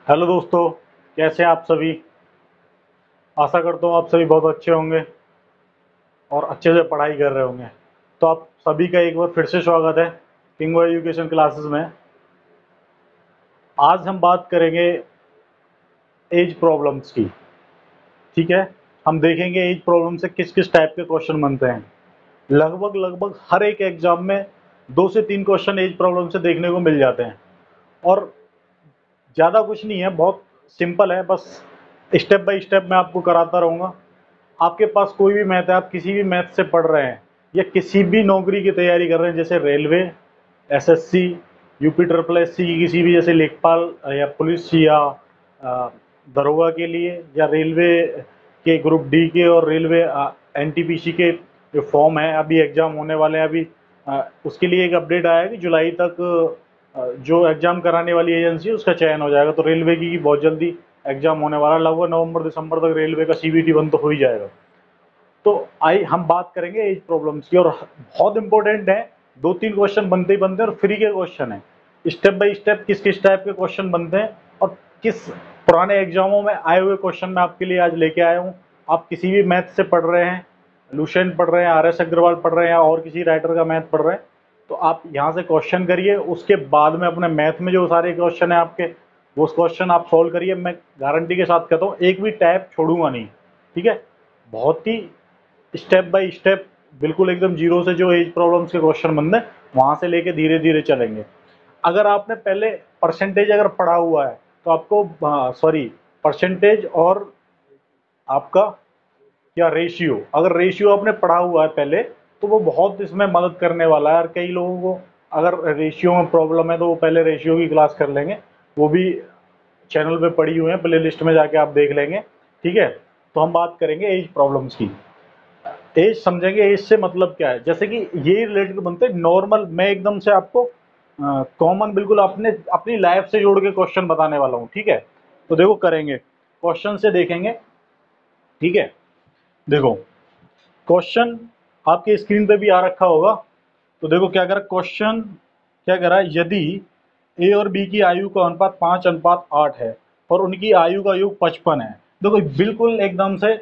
Hello दोस्तों, कैसे हैं आप सभी। आशा करता हूँ आप सभी बहुत अच्छे होंगे और अच्छे से पढ़ाई कर रहे होंगे। तो आप सभी का एक बार फिर से स्वागत है किंग एजुकेशन क्लासेस में। आज हम बात करेंगे एज प्रॉब्लम्स की। ठीक है, हम देखेंगे एज प्रॉब्लम से किस किस टाइप के क्वेश्चन बनते हैं। लगभग लगभग हर एक एग्जाम में 2 से 3 क्वेश्चन एज प्रॉब्लम से देखने को मिल जाते हैं। और ज़्यादा कुछ नहीं है, बहुत सिंपल है, बस स्टेप बाय स्टेप मैं आपको कराता रहूँगा। आपके पास कोई भी मैथ है, आप किसी भी मैथ से पढ़ रहे हैं या किसी भी नौकरी की तैयारी कर रहे हैं, जैसे railway, SSC, UP triple SC की किसी भी, जैसे लेखपाल या पुलिस या दरोगा के लिए, या रेलवे के ग्रुप डी के और रेलवे एनटीपीसी के जो फॉर्म है, अभी एग्ज़ाम होने वाले हैं। अभी उसके लिए एक अपडेट आया है कि जुलाई तक जो एग्ज़ाम कराने वाली एजेंसी है उसका चयन हो जाएगा। तो रेलवे की बहुत जल्दी एग्ज़ाम होने वाला है, लगभग नवंबर दिसंबर तक रेलवे का सीबीटी बंद तो हो ही जाएगा। तो आई हम बात करेंगे एज प्रॉब्लम्स की, और बहुत इंपॉर्टेंट है। 2-3 क्वेश्चन बनते ही बनते हैं और फ्री के क्वेश्चन है। स्टेप बाय स्टेप किस किस टाइप के क्वेश्चन बनते हैं और किस पुराने एग्जामों में आए हुए क्वेश्चन मैं आपके लिए आज लेके आया हूँ। आप किसी भी मैथ से पढ़ रहे हैं, लुसेंट पढ़ रहे हैं, आर.एस. अग्रवाल पढ़ रहे हैं या और किसी राइटर का मैथ पढ़ रहे हैं, तो आप यहाँ से क्वेश्चन करिए। उसके बाद में अपने मैथ में जो सारे क्वेश्चन है आपके, वो क्वेश्चन आप सॉल्व करिए। मैं गारंटी के साथ कहता हूँ, एक भी टाइप छोड़ूंगा नहीं। ठीक है, बहुत ही स्टेप बाय स्टेप, बिल्कुल एकदम जीरो से जो एज प्रॉब्लम्स के क्वेश्चन बनते हैं वहां से लेके धीरे धीरे चलेंगे। अगर आपने पहले परसेंटेज अगर पढ़ा हुआ है तो आपको, सॉरी, परसेंटेज और आपका क्या रेशियो, अगर रेशियो आपने पढ़ा हुआ है पहले, तो वो बहुत इसमें मदद करने वाला है। और कई लोगों को अगर रेशियो में प्रॉब्लम है तो वो पहले रेशियो की क्लास कर लेंगे, वो भी चैनल पे पड़ी हुई है, प्ले लिस्ट में जाके आप देख लेंगे। ठीक है, तो हम बात करेंगे एज प्रॉब्लम्स की। एज समझेंगे, एज से मतलब क्या है, जैसे कि ये रिलेटेड बनते हैं नॉर्मल। मैं एकदम से आपको कॉमन, बिल्कुल अपने अपनी लाइफ से जोड़ के क्वेश्चन बताने वाला हूँ। ठीक है, तो देखो करेंगे, क्वेश्चन से देखेंगे। ठीक है, देखो क्वेश्चन आपके स्क्रीन पे भी आ रखा होगा। तो देखो क्या करा क्वेश्चन, क्या करा, यदि ए और बी की आयु का अनुपात 5:8 है और उनकी आयु का योग 55 है। देखो बिल्कुल एकदम से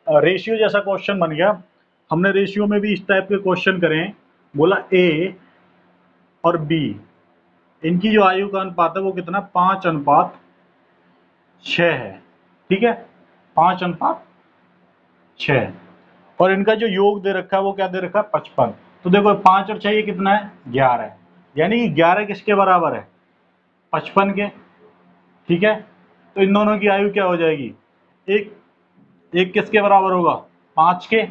रेशियो जैसा क्वेश्चन बन गया। हमने रेशियो में भी इस टाइप के क्वेश्चन करे हैं। बोला ए और बी, इनकी जो आयु का अनुपात है वो कितना, 5:6 है। ठीक है, 5:6, और इनका जो योग दे रखा है वो क्या दे रखा है, 55। तो देखो 5 और 6 ये कितना है, 11। यानी कि 11 किसके बराबर है, 55 के। ठीक है, तो इन दोनों की आयु क्या हो जाएगी, एक एक किसके बराबर होगा, 5 के।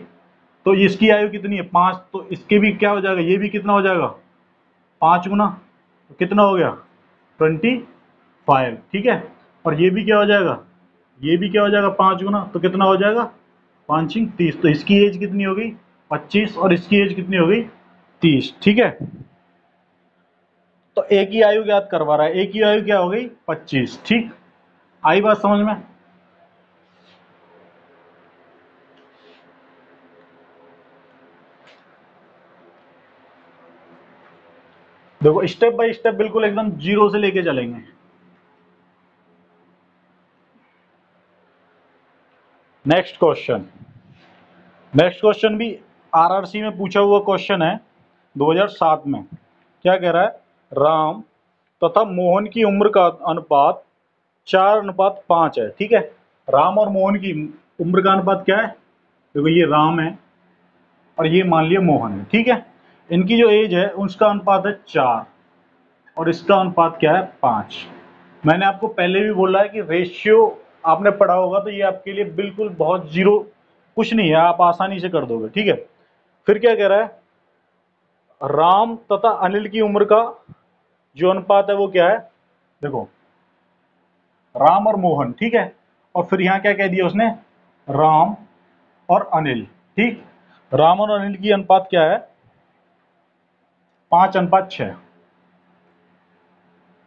तो इसकी आयु कितनी है, 5, तो इसके भी क्या हो जाएगा, ये भी कितना हो जाएगा, 5 गुना, तो कितना हो गया, 25। ठीक है, और ये भी क्या हो जाएगा, ये भी क्या हो जाएगा, 5 गुना, तो कितना हो जाएगा, 5×30। तो इसकी एज कितनी हो गई, 25, और इसकी एज कितनी हो गई, 30। ठीक है, तो एक ही आयु ज्ञात करवा रहा है, एक ही आयु क्या हो गई, 25। ठीक, आई बात समझ में। देखो स्टेप बाय स्टेप बिल्कुल एकदम जीरो से लेके चलेंगे। नेक्स्ट क्वेश्चन, नेक्स्ट क्वेश्चन भी आरआरसी में पूछा हुआ क्वेश्चन है 2007 में। क्या कह रहा है, राम तथा मोहन की उम्र का अनुपात 4:5 है। ठीक है, राम और मोहन की उम्र का अनुपात क्या है, देखो ये राम है और ये मान लिया मोहन है। ठीक है, इनकी जो एज है उसका अनुपात है 4 और इसका अनुपात क्या है, 5। मैंने आपको पहले भी बोला है कि रेशियो आपने पढ़ा होगा तो ये आपके लिए बिल्कुल बहुत जीरो कुछ नहीं है, आप आसानी से कर दोगे। ठीक है, फिर क्या कह रहा है, राम तथा अनिल की उम्र का जो अनुपात है वो क्या है, देखो राम और मोहन। ठीक है, और फिर यहां क्या कह दिया उसने, राम और अनिल। ठीक, राम और अनिल की अनुपात क्या है, 5:6।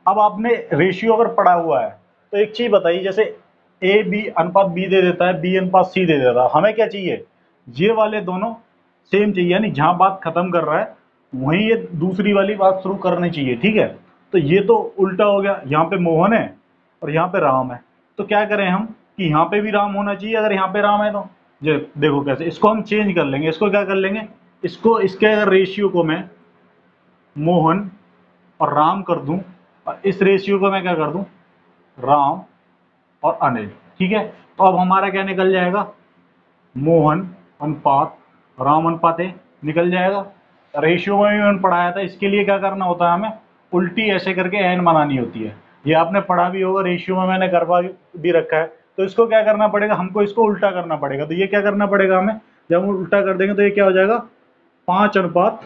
अब आपने रेशियो अगर पढ़ा हुआ है तो एक चीज बताइए, जैसे ए बी अनुपात बी दे देता है, बी अनुपात सी दे देता है, हमें क्या चाहिए, ये वाले दोनों सेम चाहिए, यानी जहां बात खत्म कर रहा है वहीं ये दूसरी वाली बात शुरू करनी चाहिए। ठीक है, तो ये तो उल्टा हो गया, यहाँ पे मोहन है और यहाँ पे राम है, तो क्या करें हम कि यहाँ पे भी राम होना चाहिए। अगर यहाँ पे राम है तो ये देखो कैसे, इसको हम चेंज कर लेंगे। इसको क्या कर लेंगे, इसको इसके अगर रेशियो को मैं मोहन और राम कर दूं, और इस रेशियो को मैं क्या कर दूं, राम और अनिल। ठीक है, तो अब हमारा क्या निकल जाएगा, मोहन अनुपात राम अनुपात ए निकल जाएगा। रेशियो में भी मैंने पढ़ाया था, इसके लिए क्या करना होता है, हमें उल्टी ऐसे करके एन बनानी होती है। ये आपने पढ़ा भी होगा, रेशियो में मैंने करवा भी रखा है। तो इसको क्या करना पड़ेगा, हमको इसको उल्टा करना पड़ेगा। तो ये क्या करना पड़ेगा हमें, जब हम उल्टा कर देंगे तो ये क्या हो जाएगा, 5:4।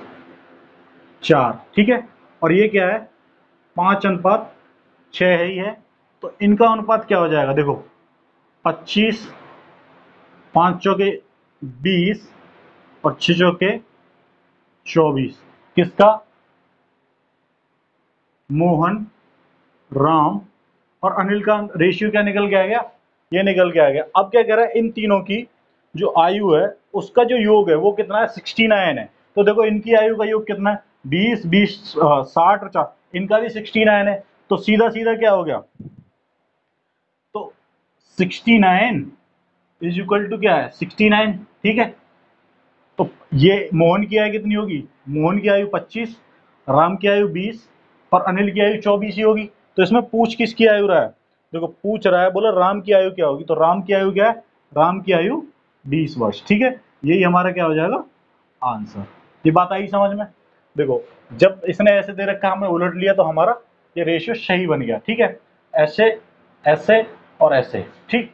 ठीक है, और ये क्या है, 5:6 है ही है। तो इनका अनुपात क्या हो जाएगा, देखो 25, 5 चौके 20 और 6 चौके 24। किसका, मोहन, राम और अनिल का रेशियो क्या निकल के आ गया, ये निकल के आ गया। अब क्या कह रहा है, इन तीनों की जो आयु है उसका जो योग है वो कितना है, 69 है। तो देखो इनकी आयु का योग कितना है, 20 20 60 और 4, इनका भी 69 है। तो सीधा सीधा क्या हो गया, तो 69 इज इक्वल टू क्या है, 69। ठीक है, तो ये मोहन की आयु कितनी होगी, मोहन की आयु 25, राम की आयु 20 और अनिल की आयु 24 ही होगी। तो इसमें पूछ किसकी आयु रहा है, देखो पूछ रहा है, बोला राम की आयु क्या होगी, तो राम की आयु क्या है, राम की आयु 20 वर्ष। ठीक है, यही हमारा क्या हो जाएगा आंसर। ये बात आई समझ में। देखो जब इसने ऐसे दे रखा, हमने उलट लिया तो हमारा ये रेशियो सही बन गया। ठीक है, ऐसे ऐसे और ऐसे। ठीक,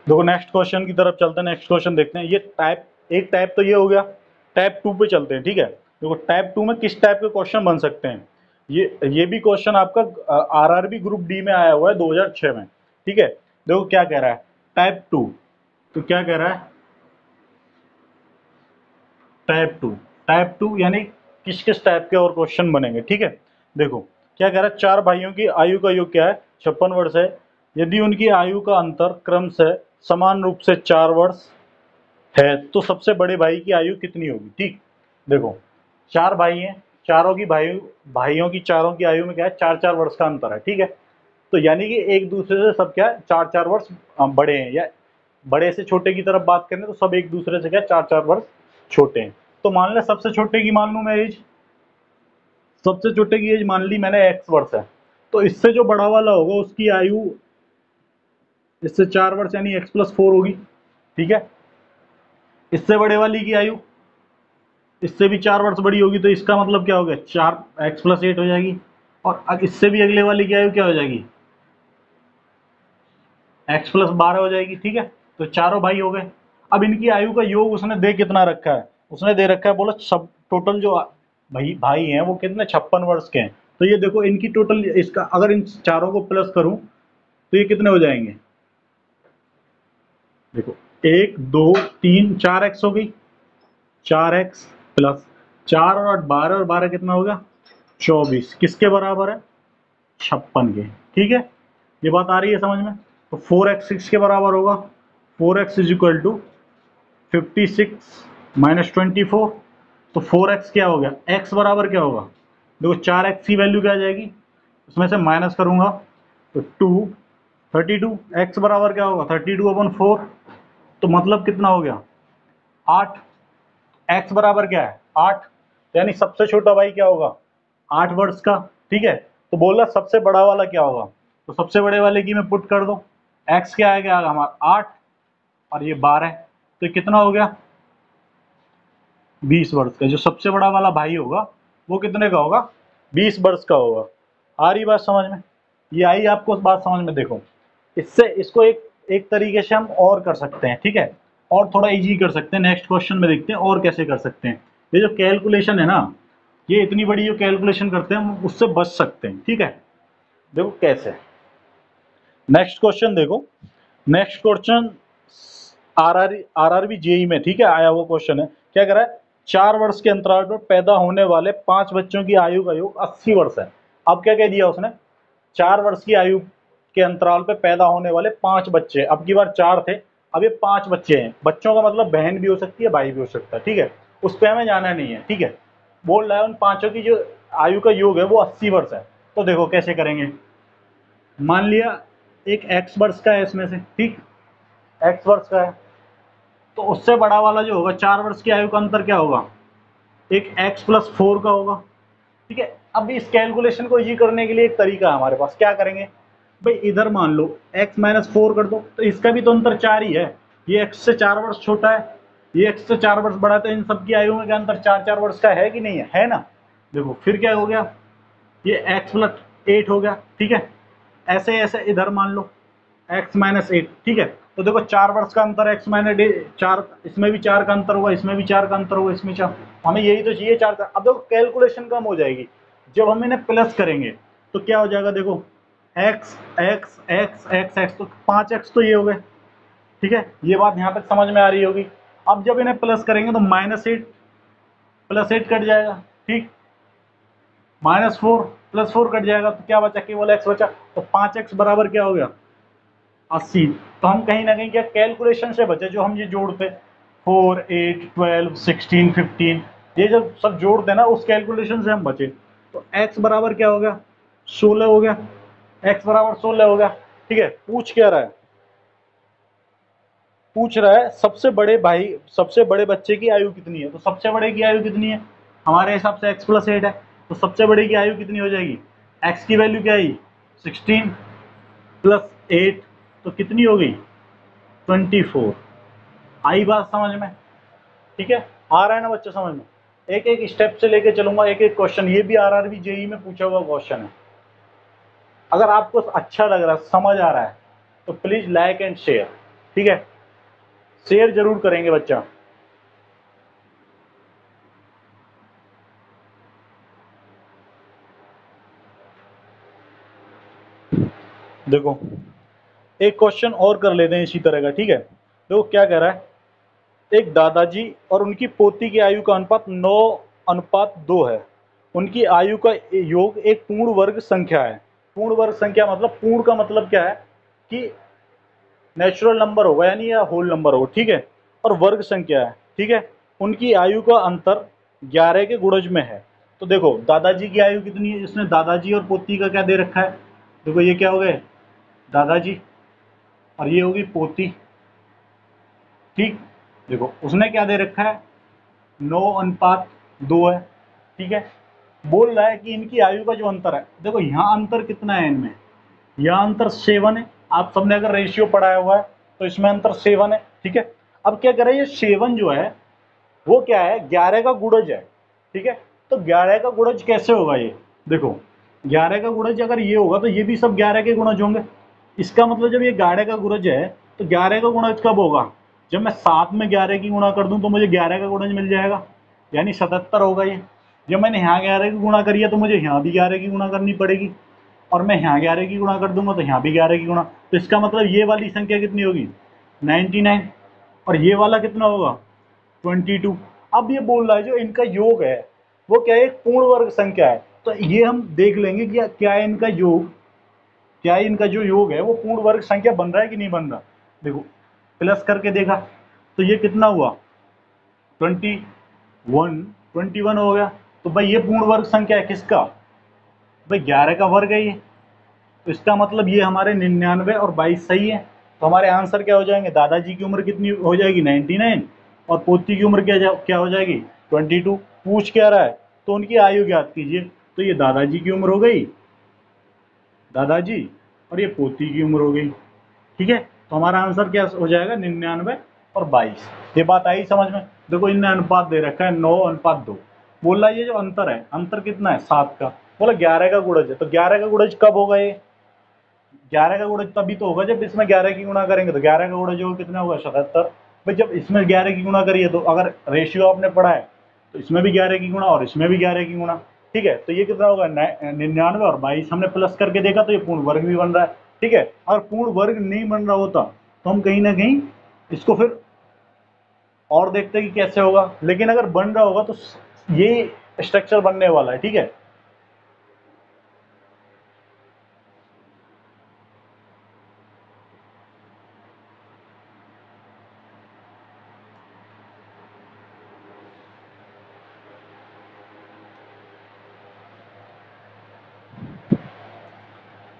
देखो नेक्स्ट क्वेश्चन की तरफ चलते हैं। नेक्स्ट क्वेश्चन देखते हैं। ये टाइप एक टाइप तो ये हो गया, टाइप 2 पे चलते हैं। ठीक है, देखो टाइप 2 में किस टाइप के क्वेश्चन बन सकते हैं। ये भी क्वेश्चन आपका आरआरबी ग्रुप डी में आया हुआ है 2006 में। ठीक है, देखो क्या कह रहा है, टाइप 2, तो क्या कह रहा है, टाइप 2 यानी किस किस टाइप के और क्वेश्चन बनेंगे। ठीक है, देखो क्या कह रहा है, चार भाइयों की आयु का योग क्या है, 56 वर्ष है। यदि उनकी आयु का अंतर क्रमशः समान रूप से 4 वर्ष है तो सबसे बड़े भाई की आयु कितनी होगी। ठीक, देखो चार भाई हैं, चारों की भाइयों की चारों की आयु में क्या है, 4-4 वर्ष का अंतर है। ठीक है, तो यानी कि एक दूसरे से सब क्या है, 4-4 वर्ष बड़े हैं, या बड़े से छोटे की तरफ बात करें तो सब एक दूसरे से क्या 4-4 वर्ष छोटे हैं। तो मान ले सबसे छोटे की मान लूं मैं एज, सबसे छोटे की एज मान ली मैंने x वर्ष है। तो इससे जो बड़ा वाला होगा उसकी आयु इससे 4 वर्ष यानी x+4 होगी। ठीक है, इससे बड़े वाली की आयु इससे भी 4 वर्ष बड़ी होगी, तो इसका मतलब क्या हो गया, 4x+8 हो जाएगी। और अब इससे भी अगले वाली की आयु क्या हो जाएगी, x+12 हो जाएगी। ठीक है, तो चारों भाई हो गए। अब इनकी आयु का योग उसने दे कितना रखा है, उसने दे रखा है, बोला सब टोटल जो भाई भाई हैं वो कितने 56 वर्ष के हैं। तो ये देखो इनकी टोटल, इसका अगर इन चारों को प्लस करूं तो ये कितने हो जाएंगे, देखो 1 2 3 4x हो गई, 4x प्लस 4 और 8 12, और 12 कितना होगा 24, किसके बराबर है, 56 के। ठीक है, ये बात आ रही है समझ में। तो 4x 6 के बराबर होगा, 4x इज इक्वल टू 56 - 24। तो 4x क्या हो गया, x बराबर क्या होगा, देखो 4x की वैल्यू क्या आ जाएगी, उसमें से माइनस करूंगा तो 32। x बराबर क्या होगा 32/4, तो मतलब कितना हो गया 8। x बराबर क्या है 8, यानी सबसे छोटा भाई क्या होगा 8 वर्ष का। ठीक है, तो बोल रहा सबसे बड़ा वाला क्या होगा, तो सबसे बड़े वाले की मैं पुट कर दो, x क्या आएगा हमारा 8 और ये 12, तो ये कितना हो गया 20 वर्ष का। जो सबसे बड़ा वाला भाई होगा वो कितने का होगा, 20 वर्ष का होगा। आ रही बात समझ में, ये आई आपको बात समझ में। देखो इससे इसको एक एक तरीके से हम और कर सकते हैं। ठीक है, और थोड़ा इजी कर सकते हैं। नेक्स्ट क्वेश्चन में देखते हैं और कैसे कर सकते हैं। ये जो कैलकुलेशन है ना, ये इतनी बड़ी जो कैलकुलेशन करते हैं हम उससे बच सकते हैं। ठीक है, देखो कैसे, नेक्स्ट क्वेश्चन देखो। नेक्स्ट क्वेश्चन आरआरबी जेई में, ठीक है, आया हुआ क्वेश्चन है। क्या कह रहा है, 4 वर्ष के अंतराल पर पैदा होने वाले 5 बच्चों की आयु का योग 80 वर्ष है। अब क्या कह दिया उसने, 4 वर्ष की आयु के अंतराल पे पैदा होने वाले 5 बच्चे, अब की बार 4 थे, अब ये 5 बच्चे हैं। बच्चों का मतलब बहन भी हो सकती है, भाई भी हो सकता है, ठीक है, उस पर हमें जाना नहीं है, ठीक है। बोल रहा है उन पांचों की जो आयु का योग है वो 80 वर्ष है। तो देखो कैसे करेंगे। मान लिया एक x वर्ष का है इसमें से, ठीक, x वर्ष का है, तो उससे बड़ा वाला जो होगा 4 वर्ष की आयु का अंतर क्या होगा, एक x + 4 का होगा, ठीक है। अब इस कैलकुलेशन को इजी करने के लिए एक तरीका है हमारे पास, क्या करेंगे भाई, इधर मान लो x - 4 कर दो, तो इसका भी तो अंतर 4 ही है, ये x से 4 वर्ष छोटा है, ये x से 4 वर्ष बड़ा है, तो इन सबकी आयु में क्या अंतर 4-4 वर्ष का है कि नहीं है, है ना। देखो फिर क्या हो गया, ये x + 8 हो गया, ठीक है। ऐसे ऐसे इधर मान लो x - 8, ठीक है। तो देखो 4 वर्ष का अंतर, x - 4, इसमें भी 4 का अंतर होगा, इसमें भी 4 का अंतर होगा, इसमें 4, हमें यही तो चाहिए 4 का। अब देखो कैलकुलेशन कम हो जाएगी जब हम इन्हें प्लस करेंगे, तो क्या हो जाएगा, देखो x x x x x, तो 5x तो ये हो गए, ठीक है, ये बात यहाँ तक समझ में आ रही होगी। अब जब इन्हें प्लस करेंगे तो -8 + 8 कट जाएगा, ठीक, -4 + 4 कट जाएगा, तो क्या बचा, केवल x बचा, तो 5x बराबर क्या हो गया, 80। तो हम कहीं ना कहीं क्या कैलकुलेशन से बचे, जो हम ये जोड़ते 4 8 12 16 15, ये जब सब जोड़ते ना उस कैलकुलेशन से हम बचे। तो x बराबर क्या हो गया, 16 हो गया, x बराबर 16 हो गया, ठीक है। पूछ क्या रहा है, पूछ रहा है सबसे बड़े भाई, सबसे बड़े बच्चे की आयु कितनी है। तो सबसे बड़े की आयु कितनी है, हमारे हिसाब से x + 8 है, तो सबसे बड़े की आयु कितनी हो जाएगी, x की वैल्यू क्या आई, 16 + 8, तो कितनी हो गई, 24। आई बात समझ में, ठीक है, आ रहा है ना बच्चों समझ में। एक एक स्टेप से लेके चलूंगा, एक एक क्वेश्चन, ये भी आरआरबी जेई में पूछा हुआ क्वेश्चन है। अगर आपको अच्छा लग रहा है, समझ आ रहा है, तो प्लीज लाइक एंड शेयर, ठीक है, शेयर जरूर करेंगे बच्चा। देखो एक क्वेश्चन और कर लेते हैं इसी तरह का, ठीक है। देखो क्या कह रहा है, एक दादाजी और उनकी पोती की आयु का अनुपात 9:2 है। उनकी आयु का योग एक पूर्ण वर्ग संख्या है। पूर्ण वर्ग संख्या मतलब, पूर्ण का मतलब क्या है कि नेचुरल नंबर होगा यानी या होल नंबर होगा, ठीक है, और वर्ग संख्या है, ठीक है। उनकी आयु का अंतर 11 के गुणज में है। तो देखो दादाजी की आयु कितनी है, इसने दादाजी और पोती का क्या दे रखा है, देखो ये क्या हो गए, दादाजी, और ये होगी पोती, ठीक। देखो उसने क्या दे रखा है, 9:2 है, ठीक है। बोल रहा है कि इनकी आयु का जो अंतर है, देखो यहाँ अंतर कितना है इनमें, यहाँ अंतर 7 है। आप सबने अगर रेशियो पढ़ाया हुआ है तो इसमें अंतर 7 है, ठीक है। अब क्या करें, ये 7 जो है वो क्या है, 11 का गुणज है, ठीक है। तो 11 का गुणज कैसे होगा, ये देखो 11 का गुणज अगर ये होगा तो ये भी सब 11 के गुणज होंगे। इसका मतलब जब ये 11 का गुणज है तो 11 का गुणज कब होगा, जब मैं 7 में 11 की गुणा कर दूं तो मुझे 11 का गुणज मिल जाएगा, यानी 77 होगा ये। जब मैंने यहाँ 11 की गुणा करी है तो मुझे यहाँ भी 11 की गुणा करनी पड़ेगी, और मैं यहाँ 11 की गुणा कर दूंगा तो यहाँ भी 11 की गुणा, तो इसका मतलब ये वाली संख्या कितनी होगी, 99, और ये वाला कितना होगा, 22। अब ये बोल रहा है जो इनका योग है वो क्या है, एक पूर्ण वर्ग संख्या है। तो ये हम देख लेंगे कि क्या इनका योग, क्या इनका जो योग है वो पूर्ण वर्ग संख्या बन रहा है कि नहीं बन रहा। देखो प्लस करके देखा तो ये कितना हुआ, 21 हो गया। तो भाई ये पूर्ण वर्ग संख्या है किसका, भाई 11 का वर्ग है ये। तो इसका मतलब ये हमारे 99 और 22 सही है। तो हमारे आंसर क्या हो जाएंगे, दादाजी की उम्र कितनी हो जाएगी, 99, और पोती की उम्र क्या हो जाएगी, 22। पूछ क्या रहा है, तो उनकी आयु ज्ञात कीजिए। तो ये दादाजी की उम्र हो गई, दादाजी, और ये पोती की उम्र हो गई, ठीक है। तो हमारा आंसर क्या हो जाएगा, 99 और 22। ये बात आई समझ में। देखो इनने अनुपात दे रखा है 9:2। बोल रहा है ये जो अंतर है, अंतर कितना है, 7 का। बोला 11 का गुणज है, तो 11 का गुणज कब होगा, ये 11 का गुणज तभी तो होगा जब इसमें 11 की गुणा करेंगे। तो 11 का गुणज होगा कितना होगा, 77। भाई जब इसमें 11 की गुणा करिए तो अगर रेशियो आपने पढ़ा है तो इसमें भी 11 की गुणा और इसमें भी 11 की गुणा, ठीक है। तो ये कितना होगा, 99 और 22। हमने प्लस करके देखा तो ये पूर्ण वर्ग भी बन रहा है, ठीक है। अगर पूर्ण वर्ग नहीं बन रहा होता तो हम कहीं ना कहीं इसको फिर और देखते कि कैसे होगा, लेकिन अगर बन रहा होगा तो ये स्ट्रक्चर बनने वाला है, ठीक है।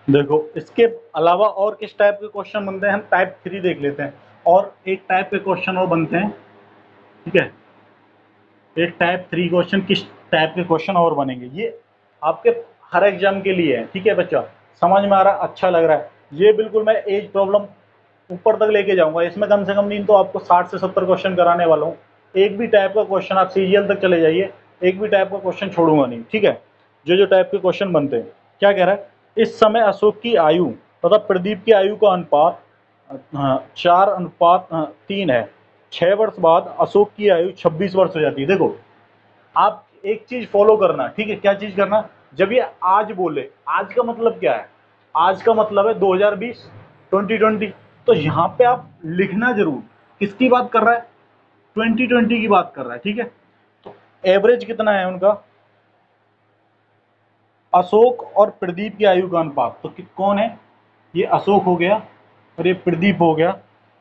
देखो इसके अलावा और किस टाइप के क्वेश्चन बनते हैं, हम टाइप 3 देख लेते हैं। और एक टाइप के क्वेश्चन और बनते हैं, ठीक है। एक टाइप 3 क्वेश्चन, किस टाइप के क्वेश्चन और बनेंगे, ये आपके हर एग्जाम के लिए है, ठीक है बच्चा। समझ में आ रहा, अच्छा लग रहा है। ये बिल्कुल मैं एज प्रॉब्लम ऊपर तक लेके जाऊंगा, इसमें कम से कम नहीं तो आपको 60 से 70 क्वेश्चन कराने वाला हूँ। एक भी टाइप का क्वेश्चन, आप सीरियल तक चले जाइए, एक भी टाइप का क्वेश्चन छोड़ूंगा नहीं, ठीक है। जो जो टाइप के क्वेश्चन बनते हैं, क्या कह रहा है, इस समय अशोक की आयु तथा प्रदीप की आयु का अनुपात 4:3 है। 6 वर्ष बाद अशोक की आयु 26 वर्ष हो जाती है। देखो आप एक चीज फॉलो करना, ठीक है, क्या चीज करना, जब ये आज बोले, आज का मतलब क्या है, आज का मतलब है 2020, 2020। तो यहाँ पे आप लिखना जरूर, किसकी बात कर रहा है, 2020 की बात कर रहा है, ठीक है। तो एवरेज कितना है उनका, अशोक और प्रदीप की आयु का अनुपात, तो कौन है, ये अशोक हो गया और ये प्रदीप हो गया,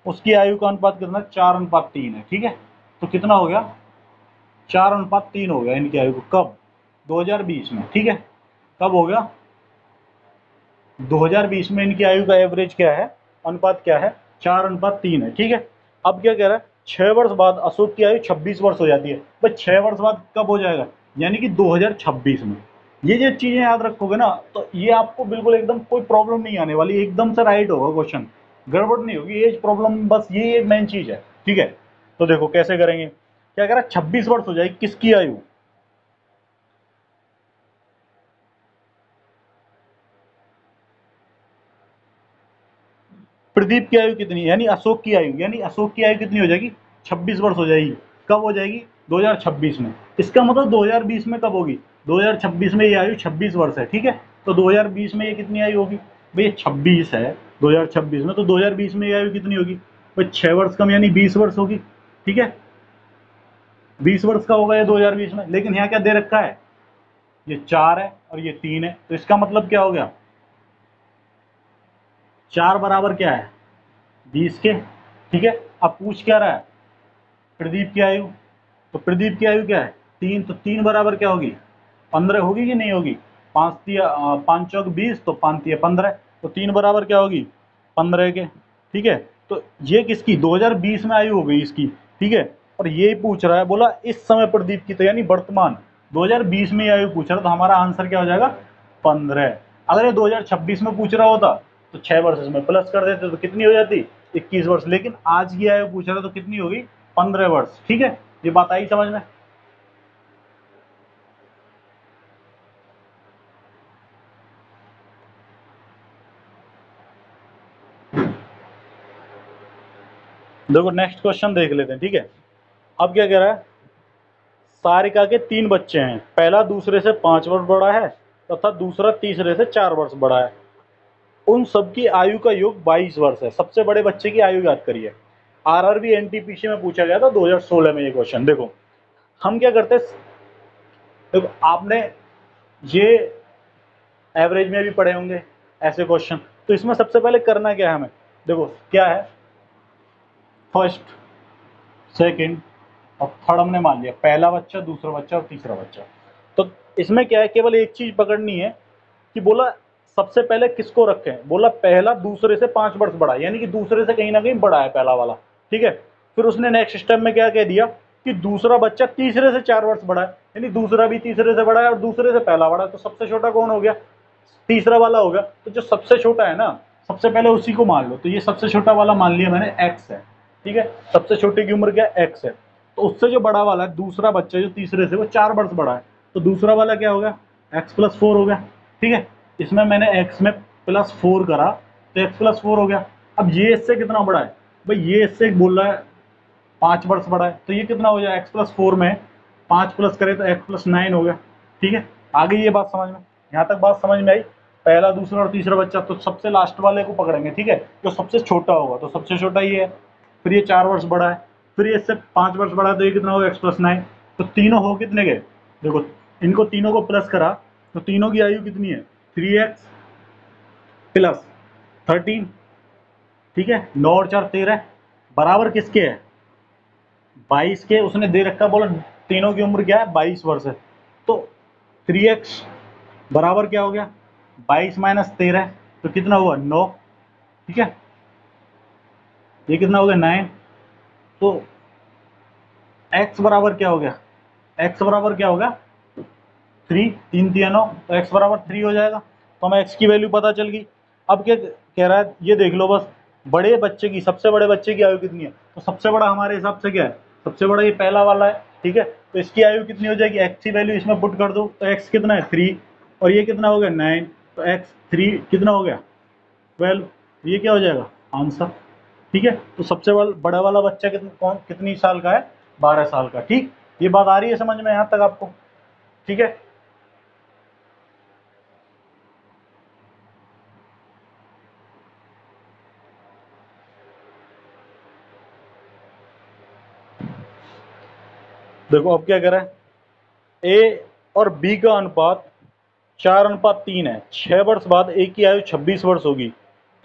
उसकी आयु का अनुपात कितना, 4:3 है, ठीक है। तो कितना हो गया, 4:3 हो गया इनकी आयु को, कब, 2020 में, ठीक है। कब हो गया, 2020 में इनकी आयु का एवरेज क्या है, अनुपात क्या है, 4:3 है, ठीक है। अब क्या कह रहा है, 6 वर्ष बाद अशोक की आयु 26 वर्ष हो जाती है। भाई 6 वर्ष बाद कब हो जाएगा, यानी कि 2026 में। ये जो चीजें याद रखोगे ना, तो ये आपको बिल्कुल एकदम कोई प्रॉब्लम नहीं आने वाली, एकदम से राइट होगा क्वेश्चन, गड़बड़ नहीं होगी। एज प्रॉब्लम बस ये एक मेन चीज है, ठीक है। तो देखो कैसे करेंगे, क्या कह रहा है, 26 वर्ष हो जाएगी किसकी आयु, प्रदीप की आयु कितनी, यानी अशोक की आयु, यानी अशोक की आयु कितनी हो जाएगी, 26 वर्ष हो जाएगी। कब हो जाएगी, 2026 में। इसका मतलब 2020 में कब होगी, 2026 में ये आयु 26 वर्ष है, ठीक है। तो 2020 में ये कितनी आयु होगी, भाई 26 है 2026 में, तो 2020 में ये आयु कितनी होगी, भाई 6 वर्ष कम, यानी 20 वर्ष होगी, ठीक है। 20 वर्ष का होगा ये 2020 में, लेकिन यहाँ क्या दे रखा है, ये 4 है और ये 3 है, तो इसका मतलब क्या हो गया, 4 बराबर क्या है, 20 के, ठीक है। अब पूछ क्या रहा है, प्रदीप की आयु, तो प्रदीप की आयु क्या है, 3, तो 3 बराबर क्या होगी, 15 होगी कि नहीं होगी, 5 चौक 20, तो 5 तिया 15, तो 3 बराबर क्या होगी, 15 के, ठीक है। तो ये किसकी, 2020 में आयु हो गई इसकी, ठीक है। और ये पूछ रहा है, बोला इस समय प्रदीप की, तो यानी वर्तमान 2020 में आयु पूछ रहा है, तो हमारा आंसर क्या हो जाएगा, 15। अगर ये 2026 में पूछ रहा होता तो 6 वर्ष इसमें प्लस कर देते तो कितनी हो जाती, 21 वर्ष। लेकिन आज की आयु पूछ रहा है तो कितनी होगी, 15 वर्ष, ठीक है। ये बात आई समझ में। देखो नेक्स्ट क्वेश्चन देख लेते हैं, ठीक है। अब क्या कह रहा है, सारिका के 3 बच्चे हैं, पहला दूसरे से 5 वर्ष बड़ा है तथा दूसरा तीसरे से 4 वर्ष बड़ा है। उन सबकी आयु का योग 22 वर्ष है। सबसे बड़े बच्चे की आयु याद करिए। आरआरबी एनटीपीसी में पूछा गया था 2016 में ये क्वेश्चन। देखो हम क्या करते हैं, देखो आपने ये एवरेज में भी पढ़े होंगे ऐसे क्वेश्चन। तो इसमें सबसे पहले करना क्या है हमें, देखो क्या है, फर्स्ट, सेकंड और थर्ड हमने मान लिया, पहला बच्चा, दूसरा बच्चा और तीसरा बच्चा। तो इसमें क्या है, केवल एक चीज पकड़नी है कि बोला सबसे पहले किसको रखें, बोला पहला दूसरे से 5 वर्ष बड़ा है, यानी कि दूसरे से कहीं ना कहीं बड़ा है पहला वाला, ठीक है। फिर उसने नेक्स्ट स्टेप में क्या कह दिया कि दूसरा बच्चा तीसरे से 4 वर्ष बड़ा है, यानी दूसरा भी तीसरे से बड़ा है और दूसरे से पहला बड़ा है। तो सबसे छोटा कौन हो गया, तीसरा वाला हो गया। तो जो सबसे छोटा है ना, सबसे पहले उसी को मान लो। तो ये सबसे छोटा वाला मान लिया मैंने, एक्स है, ठीक है। सबसे छोटे की उम्र क्या है, एक्स है। तो उससे जो बड़ा वाला है, दूसरा बच्चा जो तीसरे से, वो 4 वर्ष बड़ा है। तो दूसरा वाला क्या होगा, x+4 हो गया, ठीक है। इसमें मैंने x में +4 करा तो x+4 हो गया। अब ये इससे कितना बड़ा है, भाई ये इससे बोल रहा है 5 वर्ष बड़ा है, तो ये कितना हो जाए, x+4 में 5 प्लस करे तो x+9 हो गया, ठीक है। आ गई ये बात समझ में, यहाँ तक बात समझ में आई। पहला दूसरा और तीसरा बच्चा, तो सबसे लास्ट वाले को पकड़ेंगे, ठीक है, जो सबसे छोटा होगा। तो सबसे छोटा ये है, फिर ये 4 वर्ष बड़ा है, फिर ये इससे 5 वर्ष बड़ा है, तो ये कितना होगा, x+9। तो तीनों हो कितने गए, देखो इनको तीनों को प्लस करा तो तीनों की आयु कितनी है, 3x+13, ठीक है। 9 और 4 13 बराबर किसके है, 22 के। उसने दे रखा, बोला तीनों की उम्र क्या है, 22 वर्ष है। तो 3x बराबर क्या हो गया, 22 - 13, तो कितना हुआ 9, ठीक है। ये कितना हो गया 9। तो x बराबर क्या हो गया, x बराबर क्या हो गया 3, 3 3 9, तो x बराबर 3 हो जाएगा। तो हमें x की वैल्यू पता चल गई। अब क्या कह रहा है ये देख लो बस, बड़े बच्चे की, सबसे बड़े बच्चे की आयु कितनी है, तो सबसे बड़ा हमारे हिसाब से क्या है, सबसे बड़ा ये पहला वाला है, ठीक है। तो इसकी आयु कितनी हो जाएगी, x की वैल्यू इसमें पुट कर दो, तो x कितना है 3, और ये कितना हो गया 9, तो x 3 कितना हो गया 12, ये क्या हो जाएगा आंसर, ठीक है। तो सबसे बड़ा वाला बच्चा कितनी साल का है, 12 साल का, ठीक। ये बात आ रही है समझ में यहाँ तक आपको, ठीक है। देखो अब क्या कह रहा है, ए और बी का अनुपात 4:3 है। 6 वर्ष बाद ए की आयु 26 वर्ष होगी,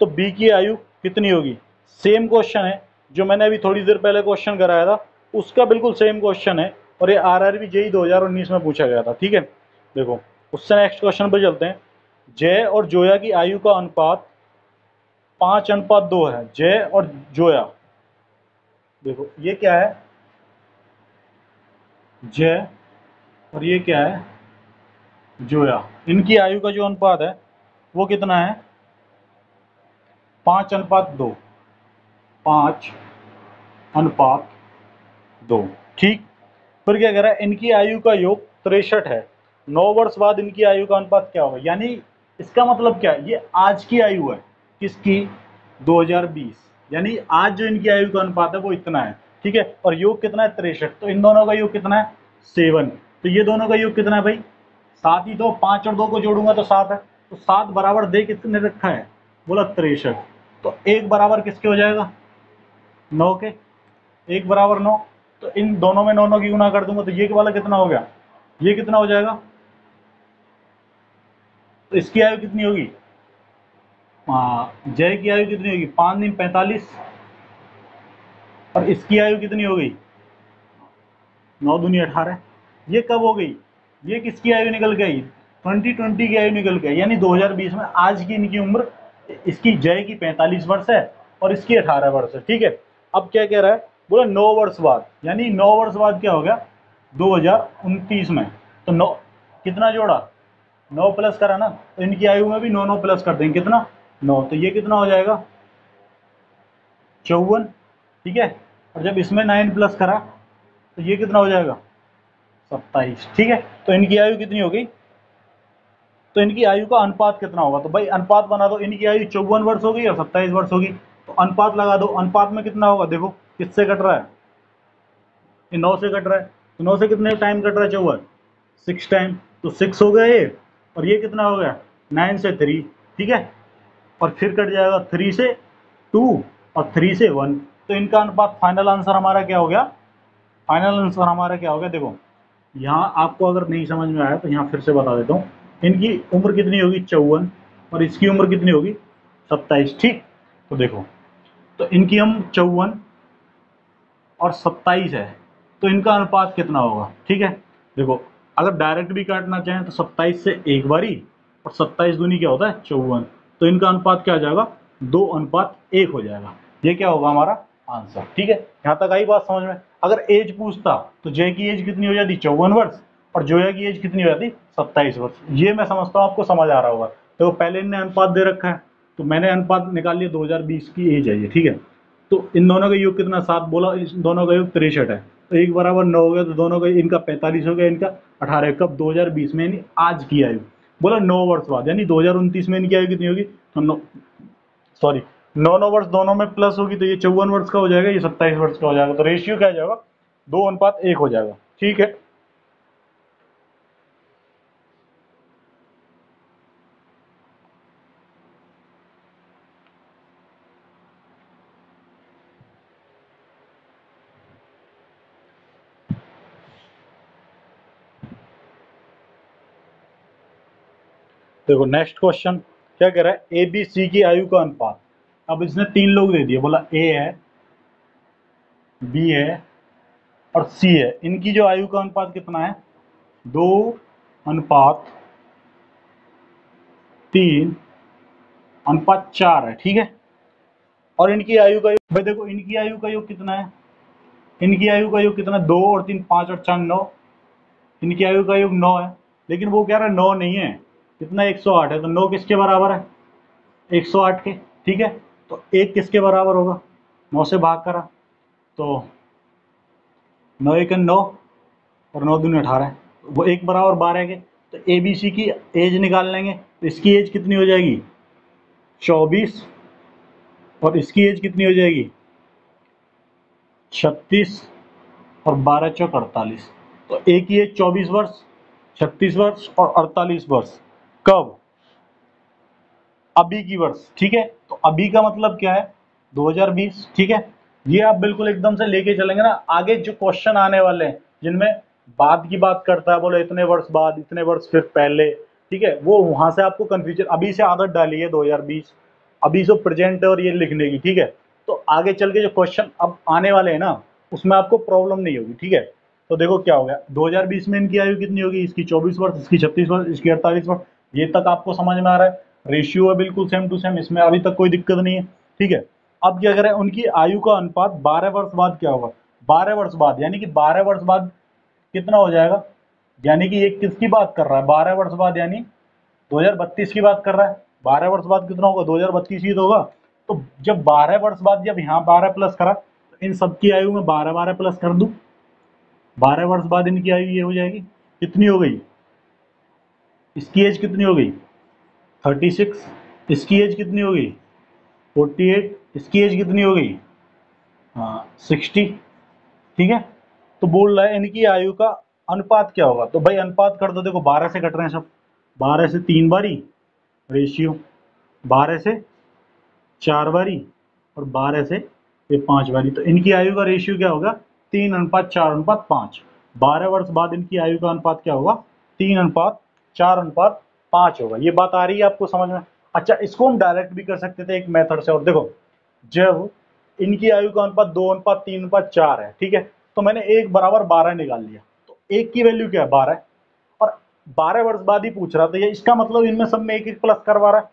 तो बी की आयु कितनी होगी। सेम क्वेश्चन है जो मैंने अभी थोड़ी देर पहले क्वेश्चन कराया था, उसका बिल्कुल सेम क्वेश्चन है, और ये आरआरबी जेई 2019 में पूछा गया था, ठीक है। देखो उससे नेक्स्ट क्वेश्चन पर चलते हैं। जय और जोया की आयु का अनुपात 5:2 है। जय और जोया, देखो ये क्या है, जय और ये क्या है जोया, इनकी आयु का जो अनुपात है वो कितना है 5:2, 5:2, ठीक। फिर क्या कह रहा है, इनकी आयु का योग 63 है। 9 वर्ष बाद इनकी आयु का अनुपात क्या होगा, यानी इसका मतलब क्या है, ये आज की आयु है किसकी 2020, यानी आज जो इनकी आयु का अनुपात है वो इतना है, ठीक है। और योग कितना है 63, तो इन दोनों का योग कितना है 7, तो ये दोनों का योग कितना है भाई 7 ही, तो 5 और 2 को जोड़ूंगा तो 7 है, तो 7 बराबर दे कितने रखा है, बोला 63, तो 1 बराबर किसके हो जाएगा 9 के, 1 बराबर 9, तो इन दोनों में 9 9 की गुना कर दूंगा, तो ये वाला कितना हो गया, ये कितना हो जाएगा, तो इसकी आयु कितनी होगी, जय की आयु कितनी होगी 5 दिन 45, और इसकी आयु कितनी हो गई 9 दूनी 18। ये कब हो गई, ये किसकी आयु निकल के आई 2020 की आयु निकल के आई, यानी 2020 में आज की इनकी उम्र, इसकी जय की 45 वर्ष है और इसकी 18 वर्ष है, ठीक है। अब क्या कह रहा है, बोला 9 वर्ष बाद, यानी 9 वर्ष बाद क्या हो गया 2029 में, तो 9 कितना जोड़ा 9 प्लस करा ना, तो इनकी आयु में भी 9 9 प्लस कर देंगे, कितना 9, तो ये कितना हो जाएगा 54, ठीक है। और जब इसमें 9 प्लस करा तो ये कितना हो जाएगा 27, ठीक है। तो इनकी आयु कितनी हो गई, तो इनकी आयु का अनुपात कितना होगा, तो भाई अनुपात बना दो, इनकी आयु 54 वर्ष होगी और 27 वर्ष होगी, तो अनुपात लगा दो, अनुपात में कितना होगा, देखो किससे कट रहा है, ये 9 से कट रहा है, तो 9 से कितने टाइम कट रहा है 54, 6 टाइम, तो 6 हो गया ये, और ये कितना हो गया 9 से 3, ठीक है। और फिर कट जाएगा 3 से 2 और 3 से 1, तो इनका अनुपात फाइनल आंसर हमारा क्या हो गया, फाइनल आंसर हमारा क्या हो गया, देखो यहाँ आपको अगर नहीं समझ में आया तो यहाँ फिर से बता देता हूँ, इनकी उम्र कितनी होगी 54 और इसकी उम्र कितनी होगी 27, ठीक। तो देखो, तो इनकी हम 54 और 27 है, तो इनका अनुपात कितना होगा, ठीक है। देखो अगर डायरेक्ट भी काटना चाहें तो 27 से एक बारी, और 27 दूनी क्या होता है 54, तो इनका अनुपात क्या आ जाएगा 2:1 हो जाएगा, ये क्या होगा हमारा आंसर, ठीक है। यहाँ तक आई बात समझ में। अगर एज पूछता तो जय की एज कितनी हो जाती 54 वर्ष, और जोया की एज कितनी हो जाती 27 वर्ष, ये मैं समझता हूँ आपको समझ आ रहा होगा। तो पहले इनने अनुपात दे रखा है, तो मैंने अनुपात निकाल लिया, 2020 की एज है ये, ठीक है। तो इन दोनों का योग कितना 7 बोला, इन दोनों का योग 63 है, तो 1 बराबर 9 हो गया, तो दोनों का इनका 45 हो गया, इनका 18, कब 2020 में, यानी आज की आयु, बोला 9 वर्ष बाद, यानी 2029 में इनकी आयु कितनी होगी, तो 9, सॉरी 9 वर्ष दोनों में प्लस होगी, तो ये 54 वर्ष का हो जाएगा, ये 27 वर्ष का हो जाएगा, तो रेशियो क्या हो जाएगा 2:1 हो जाएगा, ठीक है। देखो नेक्स्ट क्वेश्चन क्या कह रहा है, ए बी सी की आयु का अनुपात। अब इसने 3 लोग दे दिए, बोला ए है, बी है और सी है, इनकी जो आयु का अनुपात कितना है 2:3, अनुपात 4 है, ठीक है। और इनकी आयु का योग, भाई देखो इनकी आयु का योग कितना है, इनकी आयु का योग कितना, 2 और 3 5 और 4 9, इनकी आयु का योग 9 है। लेकिन वो कह रहा है 9 नहीं है, कितना 108 है, तो 9 किसके बराबर है, 108 के, ठीक है। तो एक किसके बराबर होगा, 9 से भाग करा तो 9 एक 9 और 9 दूनी 18, वो एक बराबर 12 के। तो ए बी सी की एज निकाल लेंगे, तो इसकी एज कितनी हो जाएगी 24, और इसकी एज कितनी हो जाएगी 36, और 12 चौक 48। तो एक ही एज 24 वर्ष, 36 वर्ष और 48 वर्ष, कब, अभी की वर्ष, ठीक है। तो अभी का मतलब क्या है 2020, ठीक है। ये आप बिल्कुल एकदम से लेके चलेंगे ना, आगे जो क्वेश्चन आने वाले हैं जिनमें बाद की बात करता है, बोले इतने वर्ष बाद, इतने वर्ष फिर पहले, ठीक है, वो वहां से आपको कंफ्यूजन, अभी से आदत डाली है 2020, अभी जो प्रेजेंट है और ये लिखने की, ठीक है। तो आगे चल के जो क्वेश्चन अब आने वाले हैं ना, उसमें आपको प्रॉब्लम नहीं होगी, ठीक है। तो देखो क्या हो गया, 2020 में इनकी आयु कितनी होगी, इसकी 24 वर्ष, इसकी 36 वर्ष, इसकी 48 वर्ष। ये तक आपको समझ में आ रहा है, रेशियो है बिल्कुल सेम टू सेम, इसमें अभी तक कोई दिक्कत नहीं है, ठीक है। अब क्या करें, उनकी आयु का अनुपात 12 वर्ष बाद क्या होगा, 12 वर्ष बाद, यानी कि 12 वर्ष बाद कितना हो जाएगा, यानी कि ये किसकी बात कर रहा है 12 वर्ष बाद, यानी 2032 की बात कर रहा है। 12 वर्ष बाद कितना होगा 2032 ही तो होगा। तो जब 12 वर्ष बाद, जब यहाँ 12 प्लस करा, तो इन सबकी आयु में 12 12 प्लस कर दूं, 12 वर्ष बाद इनकी आयु ये हो जाएगी, कितनी हो गई, इसकी एज कितनी हो गई 36, इसकी एज कितनी हो गई 48, इसकी एज कितनी हो गई 60, ठीक है। तो बोल रहा है इनकी आयु का अनुपात क्या होगा, तो भाई अनुपात कर दो, देखो 12 से कट रहे हैं सब, 12 से 3 बारी रेशियो, 12 से 4 बारी, और 12 से ये 5 बारी। तो इनकी आयु का रेशियो क्या होगा 3:4:5। 12 वर्ष बाद इनकी आयु का अनुपात क्या होगा 3:4:5 होगा। ये बात आ रही है आपको समझ में। अच्छा, इसको हम डायरेक्ट भी कर सकते थे एक मेथड से, और देखो जब इनकी आयु का अनुपात 2:3:4 है, ठीक है, तो मैंने 1 = 12 निकाल लिया, तो एक की वैल्यू क्या है 12, और 12 वर्ष बाद ही पूछ रहा था ये, इसका मतलब इनमें सब में एक एक प्लस करवा रहा है।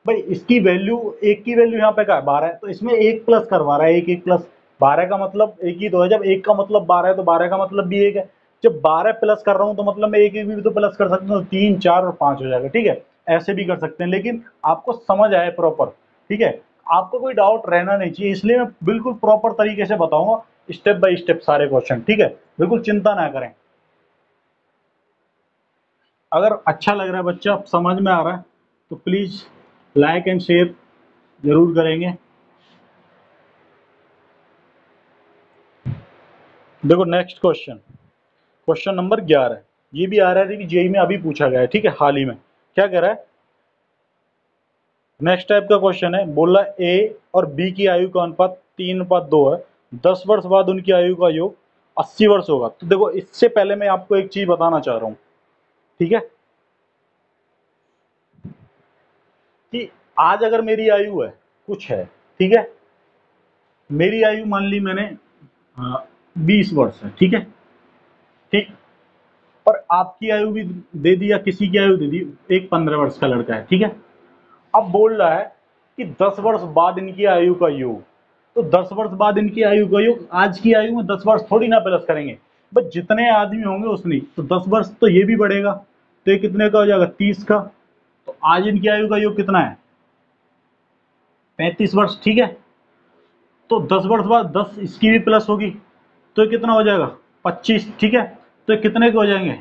भाई इसकी वैल्यू, एक की वैल्यू यहाँ पे क्या है 12 है, तो इसमें एक प्लस करवा रहा है, एक एक प्लस, 12 का मतलब एक ही तो है, जब एक का मतलब 12 है तो 12 का मतलब भी एक है। जब 12 प्लस कर रहा हूँ तो मतलब मैं एक एक भी तो प्लस कर सकता हूँ, 3 4 और 5 हो जाएगा, ठीक है। ऐसे भी कर सकते हैं, लेकिन आपको समझ आए प्रॉपर, ठीक है। आपको कोई डाउट रहना नहीं चाहिए, इसलिए मैं बिल्कुल प्रॉपर तरीके से बताऊंगा, स्टेप बाय स्टेप सारे क्वेश्चन, ठीक है। बिल्कुल चिंता ना करें। अगर अच्छा लग रहा है बच्चा, समझ में आ रहा है, तो प्लीज लाइक एंड शेयर जरूर करेंगे। देखो नेक्स्ट क्वेश्चन, क्वेश्चन नंबर 11, ये भी आ रहा है कि जेई में अभी पूछा गया है, ठीक है, हाल ही में। क्या कह रहा है, नेक्स्ट टाइप का क्वेश्चन है, बोला ए और बी की आयु का अनुपात 3:2 है, 10 वर्ष बाद उनकी आयु का योग 80 वर्ष होगा। तो देखो इससे पहले मैं आपको एक चीज बताना चाह रहा हूँ, ठीक है, कि आज अगर मेरी आयु है कुछ है, ठीक है, मेरी आयु मान ली मैंने 20 वर्ष है, ठीक है, ठीक, और आपकी आयु भी दे दी या किसी की आयु दे दी, एक 15 वर्ष का लड़का है, ठीक है। अब बोल रहा है कि 10 वर्ष बाद इनकी आयु का योग, तो 10 वर्ष बाद इनकी आयु का योग, आज की आयु में 10 वर्ष थोड़ी ना प्लस करेंगे, बस जितने आदमी होंगे उतनी, तो 10 वर्ष तो ये भी बढ़ेगा, तो ये कितने का हो जाएगा 30 का। तो आज इनकी आयु का योग कितना है 35 वर्ष, ठीक है। तो 10 वर्ष बाद 10 इसकी भी प्लस होगी, तो ये कितना हो जाएगा 25, ठीक है। तो ये कितने के हो जाएंगे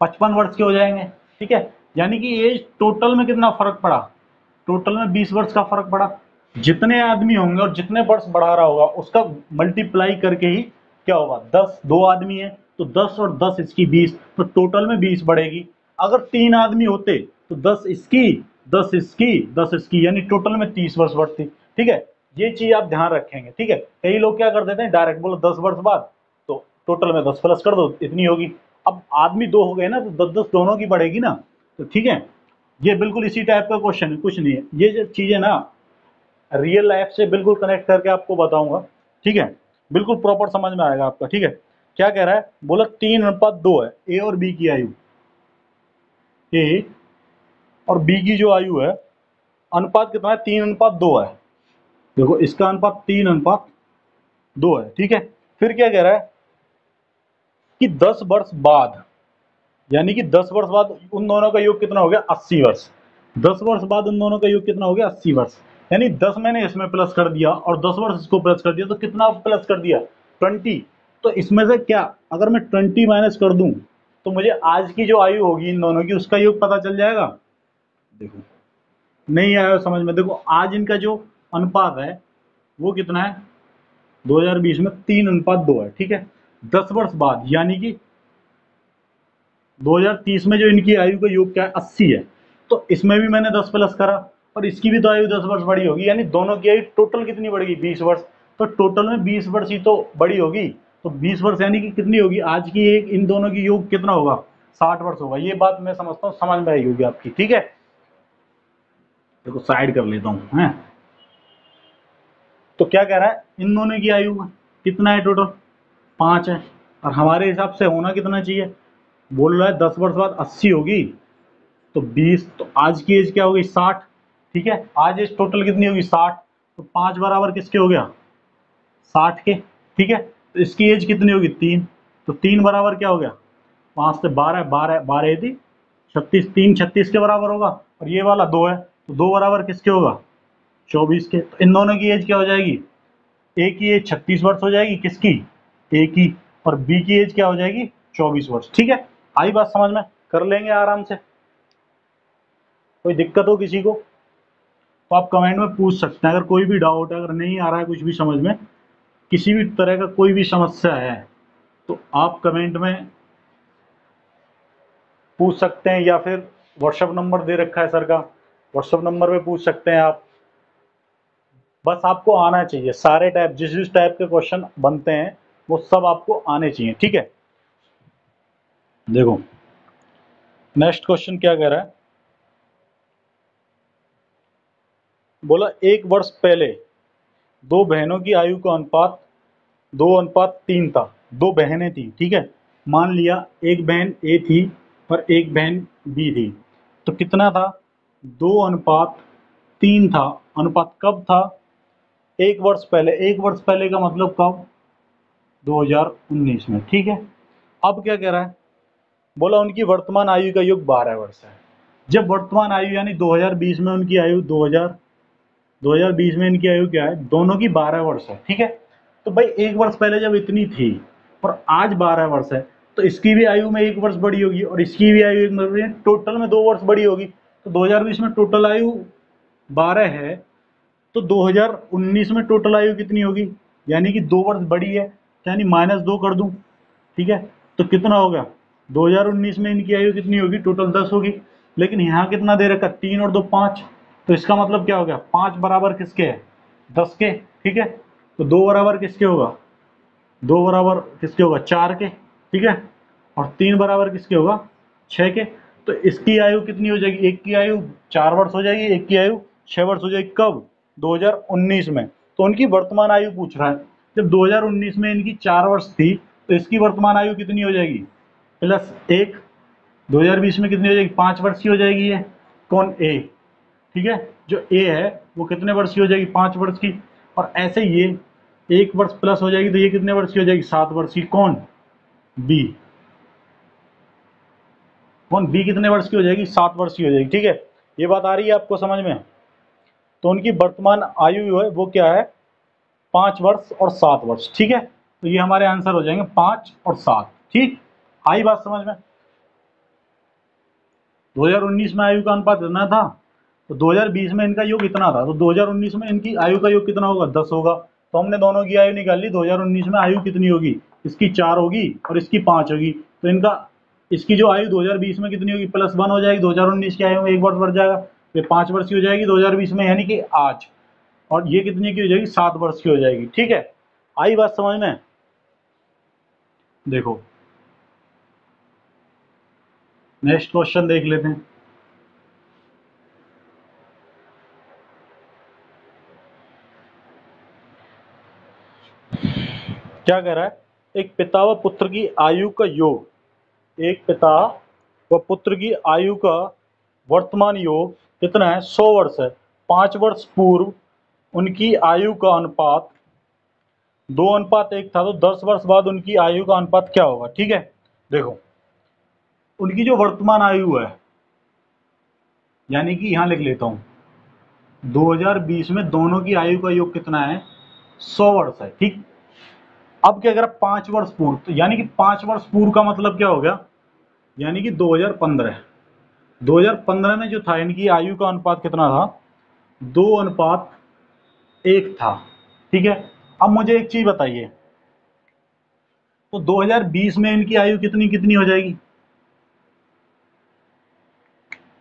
55 वर्ष के हो जाएंगे, ठीक है। यानी कि एज टोटल में कितना फर्क पड़ा, टोटल में 20 वर्ष का फर्क पड़ा। जितने आदमी होंगे और जितने वर्ष बढ़ा रहा होगा उसका मल्टीप्लाई करके ही क्या होगा, 10, 2 आदमी है तो 10 और 10 इसकी 20, तो टोटल में 20 बढ़ेगी। अगर 3 आदमी होते तो 10 इसकी, 10 इसकी, 10 इसकी, यानी टोटल में 30 वर्ष बढ़ती, ठीक है। ये चीज आप ध्यान रखेंगे, ठीक है। कई लोग क्या कर देते हैं डायरेक्ट बोलो 10 वर्ष बाद, तो टोटल में 10 प्लस कर दो, इतनी होगी। अब आदमी 2 हो गए ना, तो 10 10 दोनों की बढ़ेगी ना, तो ठीक है। ये बिल्कुल इसी टाइप का क्वेश्चन है, कुछ नहीं है। ये जो चीजें ना रियल लाइफ से बिल्कुल कनेक्ट करके आपको बताऊंगा, ठीक है, बिल्कुल प्रॉपर समझ में आएगा आपका, ठीक है। क्या कह रहा है, बोला 3:2 है ए और बी की आयु, ए और बी की जो आयु है अनुपात कितना है, 3:2 है। देखो इसका अनुपात 3:2 है, ठीक है। फिर क्या कह रहा है कि 10 वर्ष बाद, यानी कि 10 वर्ष बाद उन दोनों का योग कितना हो गया, 80 वर्ष। 10 वर्ष बाद उन दोनों का योग कितना हो गया, 80 वर्ष। यानी 10 मैंने इसमें प्लस कर दिया और 10 वर्ष इसको प्लस कर दिया, तो कितना प्लस कर दिया, 20। तो इसमें से क्या, अगर मैं 20 माइनस कर दूं तो मुझे आज की जो आयु होगी इन दोनों की उसका योग पता चल जाएगा। देखो नहीं आया समझ में, देखो आज इनका जो अनुपात है वो कितना है, 2020 में 3:2 है, ठीक है। 10 वर्ष बाद यानी कि 2030 में जो इनकी आयु का योग क्या है, 80 है। तो इसमें भी मैंने 10 प्लस करा और इसकी भी तो आयु 10 वर्ष बड़ी होगी, यानी दोनों की आयु टोटल कितनी बढ़ेगी, 20 वर्ष। तो टोटल में 20 वर्ष ही तो बड़ी होगी। तो 20 वर्ष यानी कि कितनी होगी आज की एक, इन दोनों की योग कितना होगा, 60 वर्ष होगा। ये बात मैं समझता हूँ समझ में आई होगी आपकी, ठीक है। देखो साइड कर लेता हूँ है। तो क्या कह रहा है, इन दोनों की आयु कितना है टोटल, 5 है। और हमारे हिसाब से होना कितना चाहिए, बोल रहा है 10 वर्ष बाद 80 होगी, तो 20, तो आज की एज क्या होगी, 60, ठीक है। आज एज टोटल कितनी होगी, 60। तो 5 बराबर किसके हो गया, 60 के, ठीक है। तो इसकी एज कितनी होगी, 3। तो 3 बराबर क्या हो गया, 5 से 12, 12 12 थी 36, 3 36 के बराबर होगा। और ये वाला 2 है, तो 2 बराबर किसके होगा, 24 के। तो इन दोनों की एज क्या हो जाएगी, ए की एज 36 वर्ष हो जाएगी, किसकी, ए की। और बी की एज क्या हो जाएगी, 24 वर्ष, ठीक है। आई बात समझ में, कर लेंगे आराम से। कोई दिक्कत हो किसी को तो आप कमेंट में पूछ सकते हैं, अगर कोई भी डाउट है, अगर नहीं आ रहा है कुछ भी समझ में, किसी भी तरह का कोई भी समस्या है तो आप कमेंट में पूछ सकते हैं, या फिर व्हाट्सएप नंबर दे रखा है सर का, व्हाट्सएप नंबर पे पूछ सकते हैं आप। बस आपको आना चाहिए, सारे टाइप जिस जिस टाइप के क्वेश्चन बनते हैं वो सब आपको आने चाहिए, ठीक है। देखो नेक्स्ट क्वेश्चन क्या कह रहा है, बोला 1 वर्ष पहले दो बहनों की आयु का अनुपात 2:3 था। दो बहनें थी, ठीक है। मान लिया एक बहन ए थी और एक बहन बी थी, तो कितना था, 2:3 था। अनुपात कब था, 1 वर्ष पहले। 1 वर्ष पहले का मतलब कब, 2019 में, ठीक है। अब क्या कह रहा है, बोला उनकी वर्तमान आयु का योग 12 वर्ष है। जब वर्तमान आयु यानी 2020 में उनकी आयु 2020 में इनकी आयु क्या है, दोनों की 12 वर्ष है, ठीक है। तो भाई 1 वर्ष पहले जब इतनी थी और आज 12 वर्ष है, तो इसकी भी आयु में 1 वर्ष बड़ी होगी और इसकी भी आयु 1 वर्ष, टोटल में 2 वर्ष बड़ी होगी। तो 2020 में टोटल आयु 12 है, तो 2019 में टोटल आयु कितनी होगी, यानी कि 2 वर्ष बड़ी है, यानी -2 कर दूं, ठीक है। तो कितना होगा, 2019 में इनकी आयु कितनी होगी, टोटल 10 होगी। लेकिन यहाँ कितना दे रखा, 3 और 2 5। तो इसका मतलब क्या हो गया, 5 बराबर किसके है, 10 के, ठीक है। तो 2 बराबर किसके होगा, 2 बराबर किसके होगा, 4 के, ठीक है। और 3 बराबर किसके होगा, 6 के। तो इसकी आयु कितनी हो जाएगी, एक की आयु 4 वर्ष हो जाएगी, एक की आयु 6 वर्ष हो जाएगी। कब, 2019 में। तो उनकी वर्तमान आयु पूछ रहा है। जब 2019 में इनकी 4 वर्ष थी तो इसकी वर्तमान आयु कितनी हो जाएगी, +1। 2020 में कितनी हो जाएगी, 5 वर्ष की हो जाएगी। ये कौन, ए, ठीक है। जो ए है वो कितने वर्ष की हो जाएगी, 5 वर्ष की। और ऐसे ये 1 वर्ष प्लस हो जाएगी तो ये कितने वर्ष की हो जाएगी, 7 वर्ष की। कौन, बी। कौन, बी कितने वर्ष की हो जाएगी, 7 वर्ष की हो जाएगी, ठीक है। ये बात आ रही है आपको समझ में। तो उनकी वर्तमान आयु जो है वो क्या है, 5 वर्ष और 7 वर्ष, ठीक है। तो ये हमारे आंसर हो जाएंगे 5 और 7, ठीक। आई बात समझ में। 2019 में आयु का अनुपात इतना था, तो 2020 में इनका योग इतना था, तो 2019 में इनकी आयु का योग कितना होगा, 10 होगा। तो हमने दोनों की आयु निकाल ली। 2019 में आयु कितनी होगी, इसकी 4 होगी और इसकी 5 होगी। तो इनका, इसकी जो आयु 2020 में कितनी होगी, +1 हो जाएगी। 2019 की आयु में 1 वर्ष बढ़ जाएगा, ये 5 वर्ष की हो जाएगी 2020 में, यानी कि आज। और ये कितनी की हो जाएगी, 7 वर्ष की हो जाएगी, ठीक है। आई बात समझ में। देखो नेक्स्ट क्वेश्चन देख लेते हैं। क्या कह रहा है, एक पिता व पुत्र की आयु का योग, एक पिता व पुत्र की आयु का वर्तमान योग कितना है, 100 वर्ष है। 5 वर्ष पूर्व उनकी आयु का अनुपात 2:1 था, तो 10 वर्ष बाद उनकी आयु का अनुपात क्या होगा? ठीक है, देखो उनकी जो वर्तमान आयु है, यानी कि यहां लिख लेता हूं, 2020 में दोनों की आयु का योग कितना है? 100 वर्ष है। ठीक, अब क्या करा? 5 वर्ष पूर्व, तो यानी कि 5 वर्ष पूर्व का मतलब क्या हो गया? यानी कि 2015 में जो था इनकी आयु का अनुपात कितना था? 2:1 था। ठीक है, अब मुझे एक चीज बताइए, तो 2020 में इनकी आयु कितनी कितनी हो जाएगी?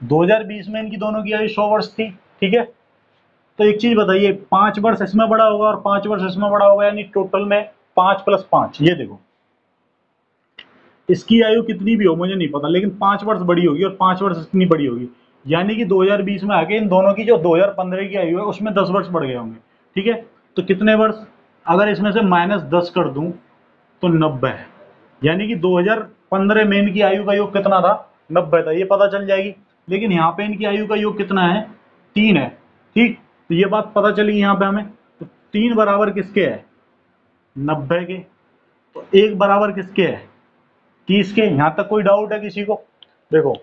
2020 में इनकी दोनों की आयु 100 वर्ष थी। ठीक है, तो एक चीज बताइए, 5 वर्ष इसमें बड़ा होगा और 5 वर्ष इसमें बड़ा होगा, यानी टोटल में 5 + 5। ये देखो, इसकी आयु कितनी भी हो मुझे नहीं पता, लेकिन 5 वर्ष बड़ी होगी और 5 वर्ष इतनी बड़ी होगी, यानी कि 2020 में आके इन दोनों की जो 2015 की आयु है उसमें 10 वर्ष बढ़ गए होंगे। ठीक है, तो कितने वर्ष? अगर इसमें से -10 कर दूं तो 90 है, यानी कि 2015 में इनकी आयु का योग कितना था? 90 था, ये पता चल जाएगी। लेकिन यहाँ पे इनकी आयु का योग कितना है? 3 है। ठीक, तो ये बात पता चली यहाँ पे हमें, तो 3 बराबर किसके है? 90 के। तो 1 बराबर किसके है? 30 के। यहां तक कोई डाउट है किसी को? देखो,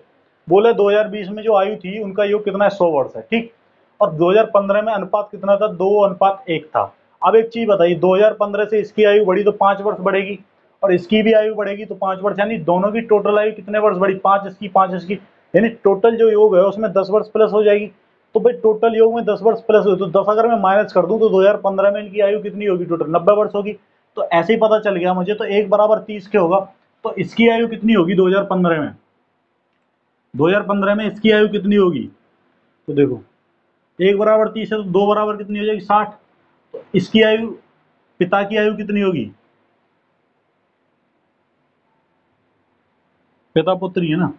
बोले 2020 में जो आयु थी उनका योग कितना है? 100 वर्ष है। ठीक, और 2015 में अनुपात कितना था? 2:1 था। अब एक चीज बताइए, 2015 से इसकी आयु बढ़ी तो 5 वर्ष बढ़ेगी, और इसकी भी आयु बढ़ेगी तो 5 वर्ष, यानी दोनों की टोटल आयु कितने वर्ष बढ़ी? 5 इसकी 5 इसकी, यानी टोटल जो योग है उसमें 10 वर्ष प्लस हो जाएगी। तो भाई टोटल योग में 10 वर्ष प्लस हो, तो 10 अगर मैं माइनस कर दूं तो 2015 में इनकी आयु कितनी होगी? टोटल 90 वर्ष होगी। तो ऐसे ही पता चल गया मुझे, तो 1 बराबर 30 के होगा। तो इसकी आयु कितनी होगी 2015 में? 2015 में इसकी आयु कितनी होगी? तो देखो, 1 बराबर 30 है तो 2 बराबर कितनी हो जाएगी? 60। तो इसकी आयु, पिता की आयु कितनी होगी? पिता पुत्र ही है ना,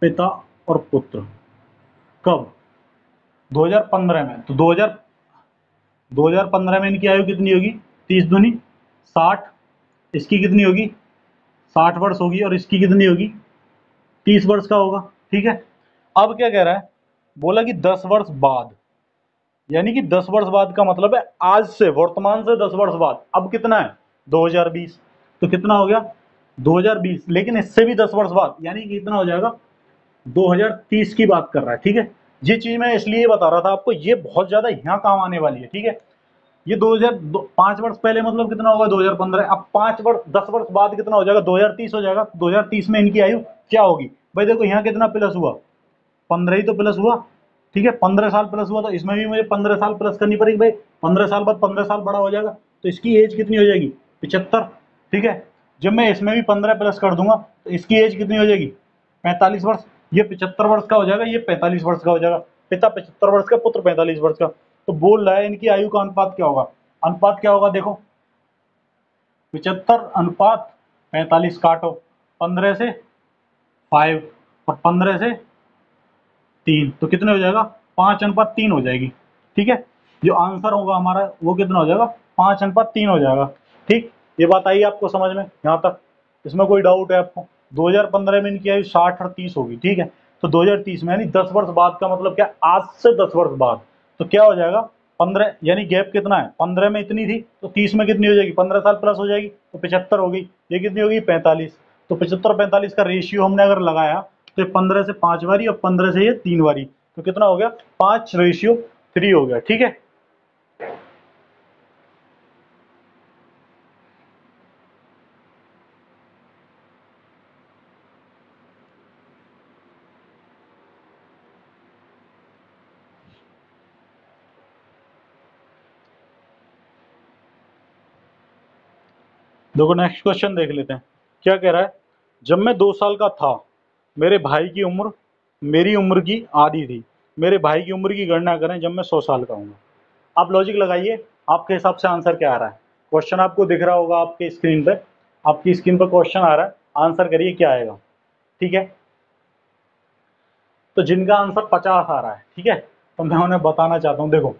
पिता और पुत्र। कब? 2015 में। तो 2015 में इनकी आयु कितनी होगी? 30 दूनी 60। इसकी कितनी होगी? 60 वर्ष होगी, और इसकी कितनी होगी? 30 वर्ष का होगा। ठीक है, अब क्या कह रहा है? बोला कि 10 वर्ष बाद, यानी कि 10 वर्ष बाद का मतलब है आज से, वर्तमान से 10 वर्ष बाद। अब कितना है? 2020। तो कितना हो गया? 2020, लेकिन इससे भी 10 वर्ष बाद, यानी कि कितना हो जाएगा? 2030 की बात कर रहा है। ठीक है, ये चीज मैं इसलिए बता रहा था आपको, ये बहुत ज्यादा यहाँ काम आने वाली है। ठीक है, ये 5 वर्ष पहले मतलब कितना होगा? 2015। अब 5 वर्ष 10 वर्ष बाद कितना हो जाएगा? 2030 हो जाएगा। 2030 में इनकी आयु क्या होगी? भाई देखो, यहाँ कितना प्लस हुआ? 15 ही तो प्लस हुआ। ठीक है, 15 साल प्लस हुआ, तो इसमें भी मुझे 15 साल प्लस करनी पड़ेगी। भाई 15 साल बाद 15 साल बड़ा हो जाएगा, तो इसकी एज कितनी हो जाएगी? 75। ठीक है, जब मैं इसमें भी 15 प्लस कर दूंगा तो इसकी एज कितनी हो जाएगी? 45 वर्ष। ये 75 वर्ष का हो जाएगा, ये 45 वर्ष का हो जाएगा। पिता 75 वर्ष का, पुत्र 45 वर्ष का। तो बोल रहा है इनकी आयु का अनुपात क्या होगा? अनुपात क्या होगा? देखो, 75:45 काटो, 15 से 5 और 15 से 3, तो कितने हो जाएगा? 5:3 हो जाएगी। ठीक है, जो आंसर होगा हमारा वो कितना हो जाएगा? 5:3 हो जाएगा। ठीक, ये बात आई आपको समझ में यहाँ तक? इसमें कोई डाउट है आपको? 2015 में इनकी आयु 60 और 30 होगी। ठीक है, तो 2030 में, यानी 10 वर्ष बाद का मतलब क्या? आज से 10 वर्ष बाद। तो क्या हो जाएगा? 15, यानी गैप कितना है? 15 में इतनी थी तो 30 में कितनी हो जाएगी? 15 साल प्लस हो जाएगी, तो 75 हो गई। ये कितनी होगी? 45। तो 75-45 का रेशियो हमने अगर लगाया तो 15 से 5 बारी और 15 से ये 3 बारी, तो कितना हो गया? 5:3 हो गया। ठीक है, देखो नेक्स्ट क्वेश्चन देख लेते हैं, क्या कह रहा है? जब मैं 2 साल का था, मेरे भाई की उम्र मेरी उम्र की आधी थी। मेरे भाई की उम्र की गणना करें जब मैं 100 साल का हूँगा। आप लॉजिक लगाइए, आपके हिसाब से आंसर क्या आ रहा है? क्वेश्चन आपको दिख रहा होगा आपके स्क्रीन पे, आपकी स्क्रीन पर क्वेश्चन आ रहा है, आंसर करिए क्या आएगा। ठीक है, तो जिनका आंसर 50 आ रहा है, ठीक है, तो मैं उन्हें बताना चाहता हूँ। देखो,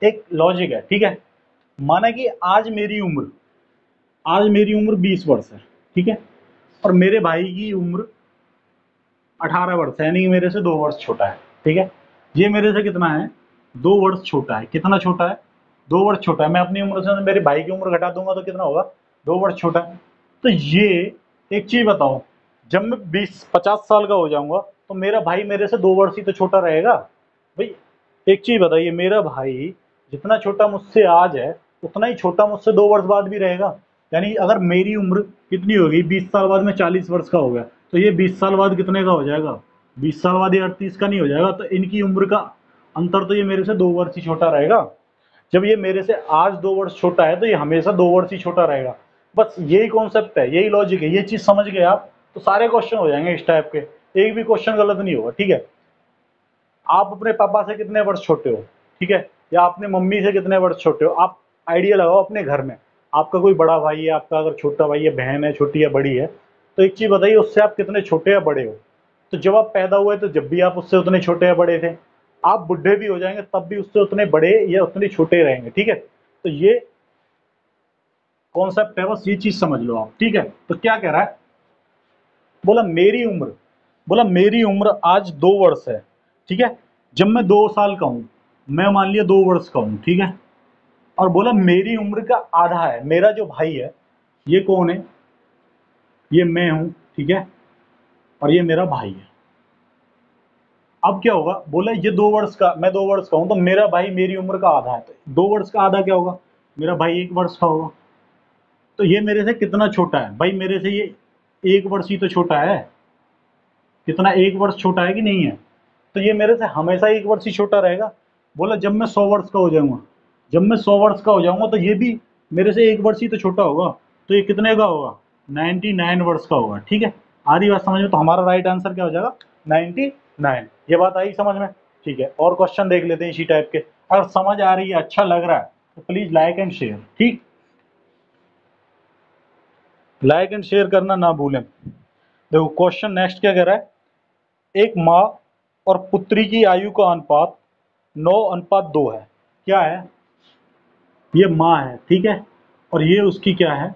एक लॉजिक है। ठीक है, माना कि आज मेरी उम्र 20 वर्ष है। ठीक है, और मेरे भाई की उम्र 18 वर्ष है, यानी कि मेरे से 2 वर्ष छोटा है। ठीक है, ये मेरे से कितना है? 2 वर्ष छोटा है। कितना छोटा है? 2 वर्ष छोटा है। मैं अपनी उम्र से मेरे भाई की उम्र घटा दूंगा तो कितना होगा? 2 वर्ष छोटा है। तो ये एक चीज बताओ, जब मैं 20-50 साल का हो जाऊंगा तो मेरा भाई मेरे से 2 वर्ष ही तो छोटा रहेगा। भाई एक चीज बताइए, मेरा भाई जितना छोटा मुझसे आज है उतना ही छोटा मुझसे 2 वर्ष बाद भी रहेगा। यानी अगर मेरी उम्र कितनी होगी, 20 साल बाद मैं 40 वर्ष का हो गया, तो ये 20 साल बाद कितने का हो जाएगा? 20 साल बाद ये 38 का नहीं हो जाएगा? तो इनकी उम्र का अंतर तो ये मेरे से 2 वर्ष ही छोटा रहेगा। जब ये मेरे से आज 2 वर्ष छोटा है तो ये हमेशा 2 वर्ष ही छोटा रहेगा। बस यही कॉन्सेप्ट है, यही लॉजिक है, ये चीज समझ गए आप तो सारे क्वेश्चन हो जाएंगे इस टाइप के। एक भी क्वेश्चन गलत नहीं होगा। ठीक है, आप अपने पापा से कितने वर्ष छोटे हो, ठीक है, या अपने मम्मी से कितने वर्ष छोटे हो, आप आइडिया लगाओ अपने घर में। आपका कोई बड़ा भाई है, आपका अगर छोटा भाई है, बहन है, छोटी या बड़ी है, तो एक चीज बताइए, उससे आप कितने छोटे या बड़े हो? तो जब आप पैदा हुए तो जब भी आप उससे उतने छोटे या बड़े थे, आप बुढ़े भी हो जाएंगे तब भी उससे उतने बड़े या उतने छोटे रहेंगे। ठीक है, तो ये कॉन्सेप्ट है, बस ये चीज समझ लो आप। ठीक है, तो क्या कह रहा है, बोला मेरी उम्र, बोला मेरी उम्र आज 2 वर्ष है। ठीक है, जब मैं 2 साल का हूं, मैं मान लिया 2 वर्ष का हूं। ठीक है, और बोला मेरी उम्र का आधा है। मेरा जो भाई है ये कौन है? ये मैं हूं। ठीक है, और ये मेरा भाई है। अब क्या होगा, बोला ये 2 वर्ष का, मैं 2 वर्ष का हूं तो मेरा भाई मेरी उम्र का आधा है। तो 2 वर्ष का आधा क्या होगा? मेरा भाई 1 वर्ष का होगा। तो ये मेरे से कितना छोटा है? भाई मेरे से ये 1 वर्ष ही तो छोटा है। कितना? 1 वर्ष छोटा है कि नहीं है? तो ये मेरे से हमेशा 1 वर्ष ही छोटा रहेगा। बोला जब मैं 100 वर्ष का हो जाऊंगा, जब मैं 100 वर्ष का हो जाऊंगा तो ये भी मेरे से 1 वर्ष ही तो छोटा होगा। तो ये कितने का होगा? 99 वर्ष का होगा। ठीक है, आ रही बात समझ में? तो हमारा राइट आंसर क्या हो जाएगा? 99। ये बात आई समझ में? ठीक है, और क्वेश्चन देख लेते हैं इसी टाइप के। अगर समझ आ रही है, अच्छा लग रहा है, तो प्लीज लाइक एंड शेयर। ठीक, लाइक एंड शेयर करना ना भूलें। देखो क्वेश्चन नेक्स्ट क्या कह रहा है, एक माँ और पुत्री की आयु का अनुपात 9:2 है। क्या है? ये माँ है, ठीक है, और ये उसकी क्या है?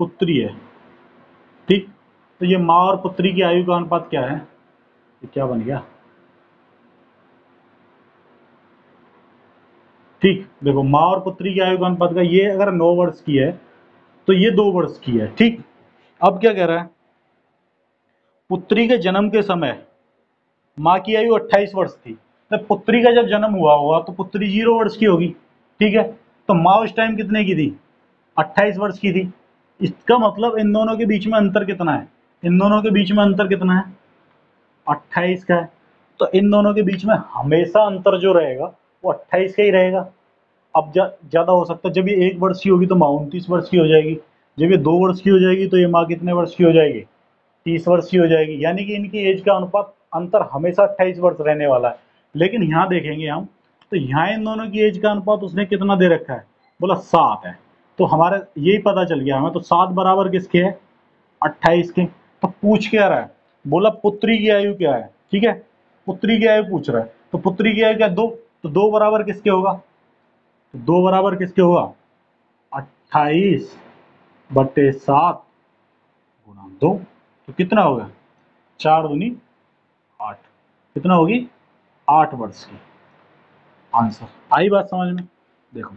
पुत्री है। ठीक, तो ये माँ और पुत्री की आयु का अनुपात क्या है? ये क्या बन गया? ठीक, देखो माँ और पुत्री की आयु का अनुपात का, ये अगर 9 वर्ष की है तो ये 2 वर्ष की है। ठीक, अब क्या कह रहा है, पुत्री के जन्म के समय माँ की आयु 28 वर्ष थी। तो पुत्री का जब जन्म हुआ होगा तो पुत्री 0 वर्ष की होगी। ठीक है, तो माँ उस टाइम कितने की थी? 28 वर्ष की थी। इसका मतलब इन दोनों के बीच में अंतर कितना है? इन दोनों के बीच में अंतर कितना है? 28 का है। तो इन दोनों के बीच में हमेशा अंतर जो रहेगा वो 28 का ही रहेगा। अब ज्यादा हो सकता है, जब ये 1 वर्ष की होगी तो माँ 29 वर्ष की हो जाएगी। जब ये 2 वर्ष की हो जाएगी तो ये माँ कितने वर्ष की हो जाएगी? 30 वर्ष की हो जाएगी। यानी कि इनकी एज का अनुपात अंतर हमेशा 28 वर्ष रहने वाला है। लेकिन यहाँ देखेंगे हम, तो यहाँ इन दोनों की एज का अनुपात उसने कितना दे रखा है? बोला 7 है। तो हमारा यही पता चल गया हमें, तो 7 बराबर किसके है? 28 के। तो पूछ क्या रहा है? बोला पुत्री की आयु क्या है। ठीक है, पुत्री की आयु पूछ रहा है, तो पुत्री की आयु क्या? 2। तो 2 बराबर किसके होगा? तो 2 बराबर किसके होगा? 28/7 गुणा 2। तो कितना होगा? 4 दूनी 8। कितना होगी? 8 वर्ष की। आंसर आई बात समझ में? देखो,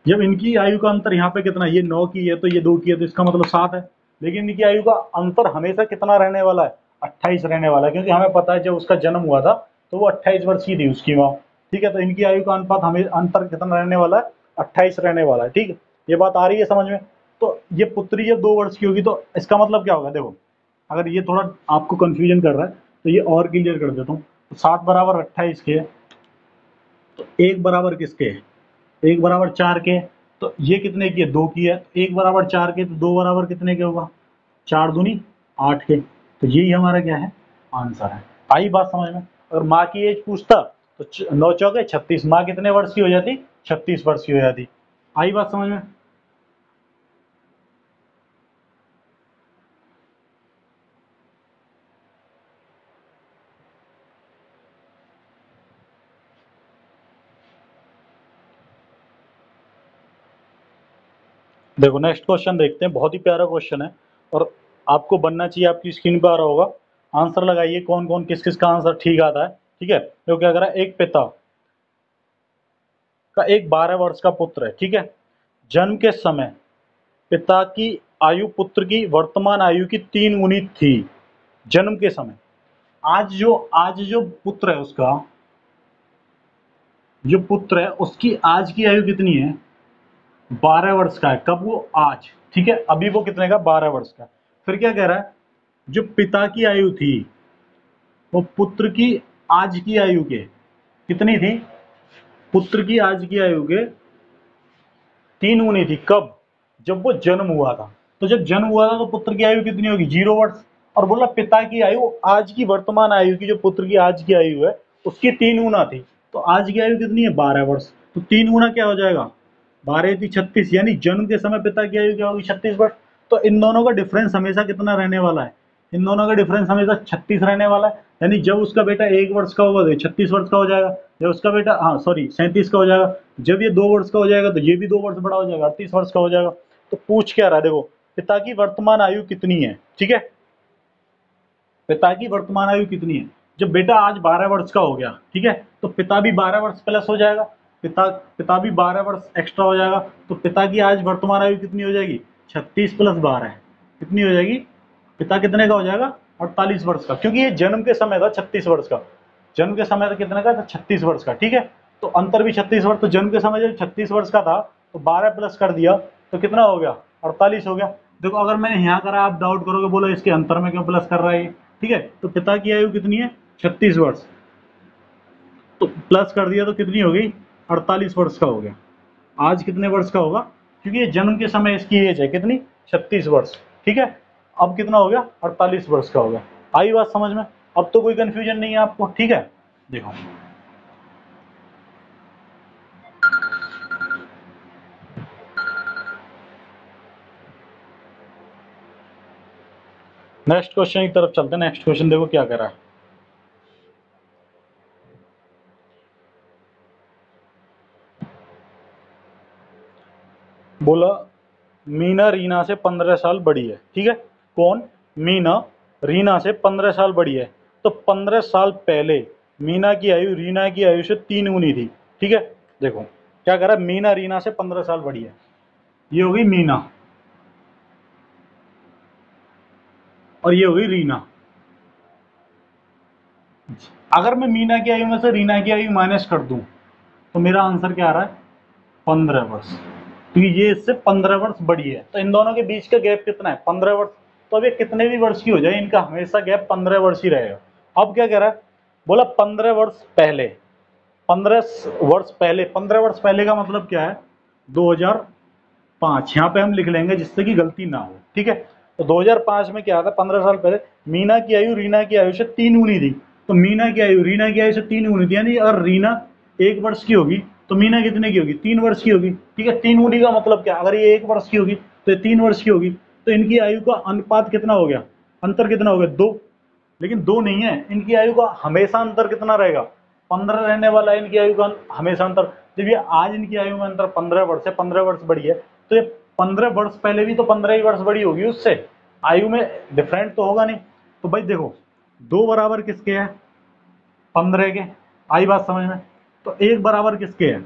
जब इनकी आयु का अंतर यहाँ पे कितना, ये 9 की है तो ये 2 की है, तो इसका मतलब 7 है। लेकिन इनकी आयु का अंतर हमेशा कितना रहने वाला है? 28 रहने वाला है, क्योंकि हमें पता है जब उसका जन्म हुआ था तो वो 28 वर्ष की थी उसकी माँ। ठीक है, तो इनकी आयु का अनुपात हमें अंतर कितना रहने वाला है? 28 रहने वाला है। ठीक है, ये बात आ रही है समझ में? तो ये पुत्री जब 2 वर्ष की होगी तो इसका मतलब क्या होगा? देखो, अगर ये थोड़ा आपको कंफ्यूजन कर रहा है तो ये और क्लियर कर देता हूँ। तो 7 बराबर 28 के, तो 1 बराबर किसके है? 1 बराबर 4 के। तो ये कितने की है? 2 की है। 1 बराबर 4 के, तो 2 बराबर कितने के होगा? 4 दूनी 8 के। तो यही हमारा क्या है? आंसर है। आई बात समझ में? अगर माँ की एज पूछता तो 9 चौके 36, माँ कितने वर्ष की हो जाती? 36 वर्ष की हो जाती। आई बात समझ में? देखो नेक्स्ट क्वेश्चन देखते हैं, बहुत ही प्यारा क्वेश्चन है और आपको बनना चाहिए, आपकी स्क्रीन पर आ रहा होगा। आंसर लगाइए कौन कौन किस किस का आंसर ठीक आता है। ठीक है, तो क्या करा, एक पिता का एक 12 वर्ष का पुत्र है, ठीक है। जन्म के समय पिता की आयु पुत्र की वर्तमान आयु की 3 गुनी थी, जन्म के समय। आज जो पुत्र है उसका, जो पुत्र है उसकी आज की आयु कितनी है? 12 वर्ष का है। कब? वो आज, ठीक है। अभी वो कितने का? 12 वर्ष का। फिर क्या कह रहा है? जो पिता की आयु थी वो पुत्र की आज की आयु के कितनी थी? पुत्र की आज की आयु के 3 गुनी थी। कब? जब वो जन्म हुआ था। तो जब जन्म हुआ था तो पुत्र की आयु कितनी होगी? 0 वर्ष। और बोला पिता की आयु आज की वर्तमान आयु की, जो पुत्र की आज की आयु है उसकी 3 गुना थी। तो आज की आयु कितनी है? 12 वर्ष। तो 3 गुना क्या हो जाएगा? 12 थी 36, यानी जन्म के समय पिता की आयु क्या होगी? 36 वर्ष। तो इन दोनों का डिफरेंस हमेशा कितना रहने वाला है? इन दोनों का डिफरेंस हमेशा 36 रहने वाला है। यानी जब उसका बेटा 1 वर्ष का होगा तो 36 वर्ष का हो जाएगा। जब उसका बेटा 37 का हो जाएगा। जब ये 2 वर्ष का हो जाएगा तो ये भी 2 वर्ष बड़ा हो जाएगा, 38 वर्ष का हो जाएगा। तो पूछ क्या रहा है? देखो, पिता की वर्तमान आयु कितनी है, ठीक है। पिता की वर्तमान आयु कितनी है? जब बेटा आज 12 वर्ष का हो गया, ठीक है, तो पिता भी 12 वर्ष प्लस हो जाएगा। पिता भी 12 वर्ष एक्स्ट्रा हो जाएगा। तो पिता की आज वर्तमान आयु कितनी हो जाएगी? 36 प्लस 12 कितनी हो जाएगी? पिता कितने का हो जाएगा? 48 वर्ष का, क्योंकि ये जन्म के समय था 36 वर्ष का। जन्म के समय कितने का था? 36 वर्ष का, ठीक है। तो अंतर भी 36 वर्ष। तो जन्म के समय जब 36 वर्ष का था तो 12 प्लस कर दिया तो कितना हो गया? 48 हो गया। देखो, अगर मैंने यहाँ करा, आप डाउट करोगे, बोलो इसके अंतर में क्यों प्लस कर रहा है ये, ठीक है। तो पिता की आयु कितनी है? 36 वर्ष। तो प्लस कर दिया तो कितनी हो गई? 48 वर्ष का हो गया। आज कितने वर्ष का होगा? क्योंकि ये जन्म के समय इसकी एज है कितनी? 36 वर्ष, ठीक है। अब कितना हो गया? 48 वर्ष का हो गया। आई बात समझ में? अब तो कोई कंफ्यूजन नहीं है आपको, ठीक है। देखो, नेक्स्ट क्वेश्चन की तरफ चलते हैं। नेक्स्ट क्वेश्चन देखो क्या कह रहा है। बोला मीना रीना से 15 साल बड़ी है, ठीक है। कौन? मीना रीना से 15 साल बड़ी है। तो 15 साल पहले मीना की आयु रीना की आयु से 3 गुनी थी, ठीक है। देखो क्या कह रहा है, मीना रीना से 15 साल बड़ी है। ये होगी मीना और ये होगी रीना। अगर मैं मीना की आयु में से रीना की आयु माइनस कर दूं तो मेरा आंसर क्या आ रहा है? 15 वर्ष। क्योंकि ये इससे 15 वर्ष बड़ी है। तो इन दोनों के बीच का गैप कितना है? 15 वर्ष। तो अब ये कितने भी वर्ष की हो जाए, इनका हमेशा गैप 15 वर्ष ही रहेगा। अब क्या कह रहा है? बोला 15 वर्ष पहले। 15 वर्ष पहले, 15 वर्ष पहले का मतलब क्या है? 2005। यहाँ पे हम लिख लेंगे जिससे कि गलती ना हो, ठीक है। तो 2005 में क्या था? 15 साल पहले मीना की आयु रीना की आयु से 3 गुनी थी। तो मीना की आयु रीना की आयु से 3 गुनी थी, यानी अगर रीना 1 वर्ष की होगी तो मीना कितने की होगी? 3 वर्ष की होगी, ठीक है। 3 गुनी का मतलब क्या? अगर ये 1 वर्ष की होगी तो ये 3 वर्ष की होगी। तो इनकी आयु का अनुपात कितना हो गया? अंतर कितना हो गया? 2। लेकिन 2 नहीं है, इनकी आयु का हमेशा अंतर कितना रहेगा? 15 रहने वाला है इनकी आयु का हमेशा अंतर। जब ये आज इनकी आयु में अंतर 15 वर्ष है, 15 वर्ष बड़ी है, तो ये 15 वर्ष पहले भी तो 15 ही वर्ष बड़ी होगी उससे। आयु में डिफरेंट तो होगा नहीं। तो भाई देखो, 2 बराबर किसके हैं? 15 के। आई बात समझ में? तो 1 बराबर किसके है?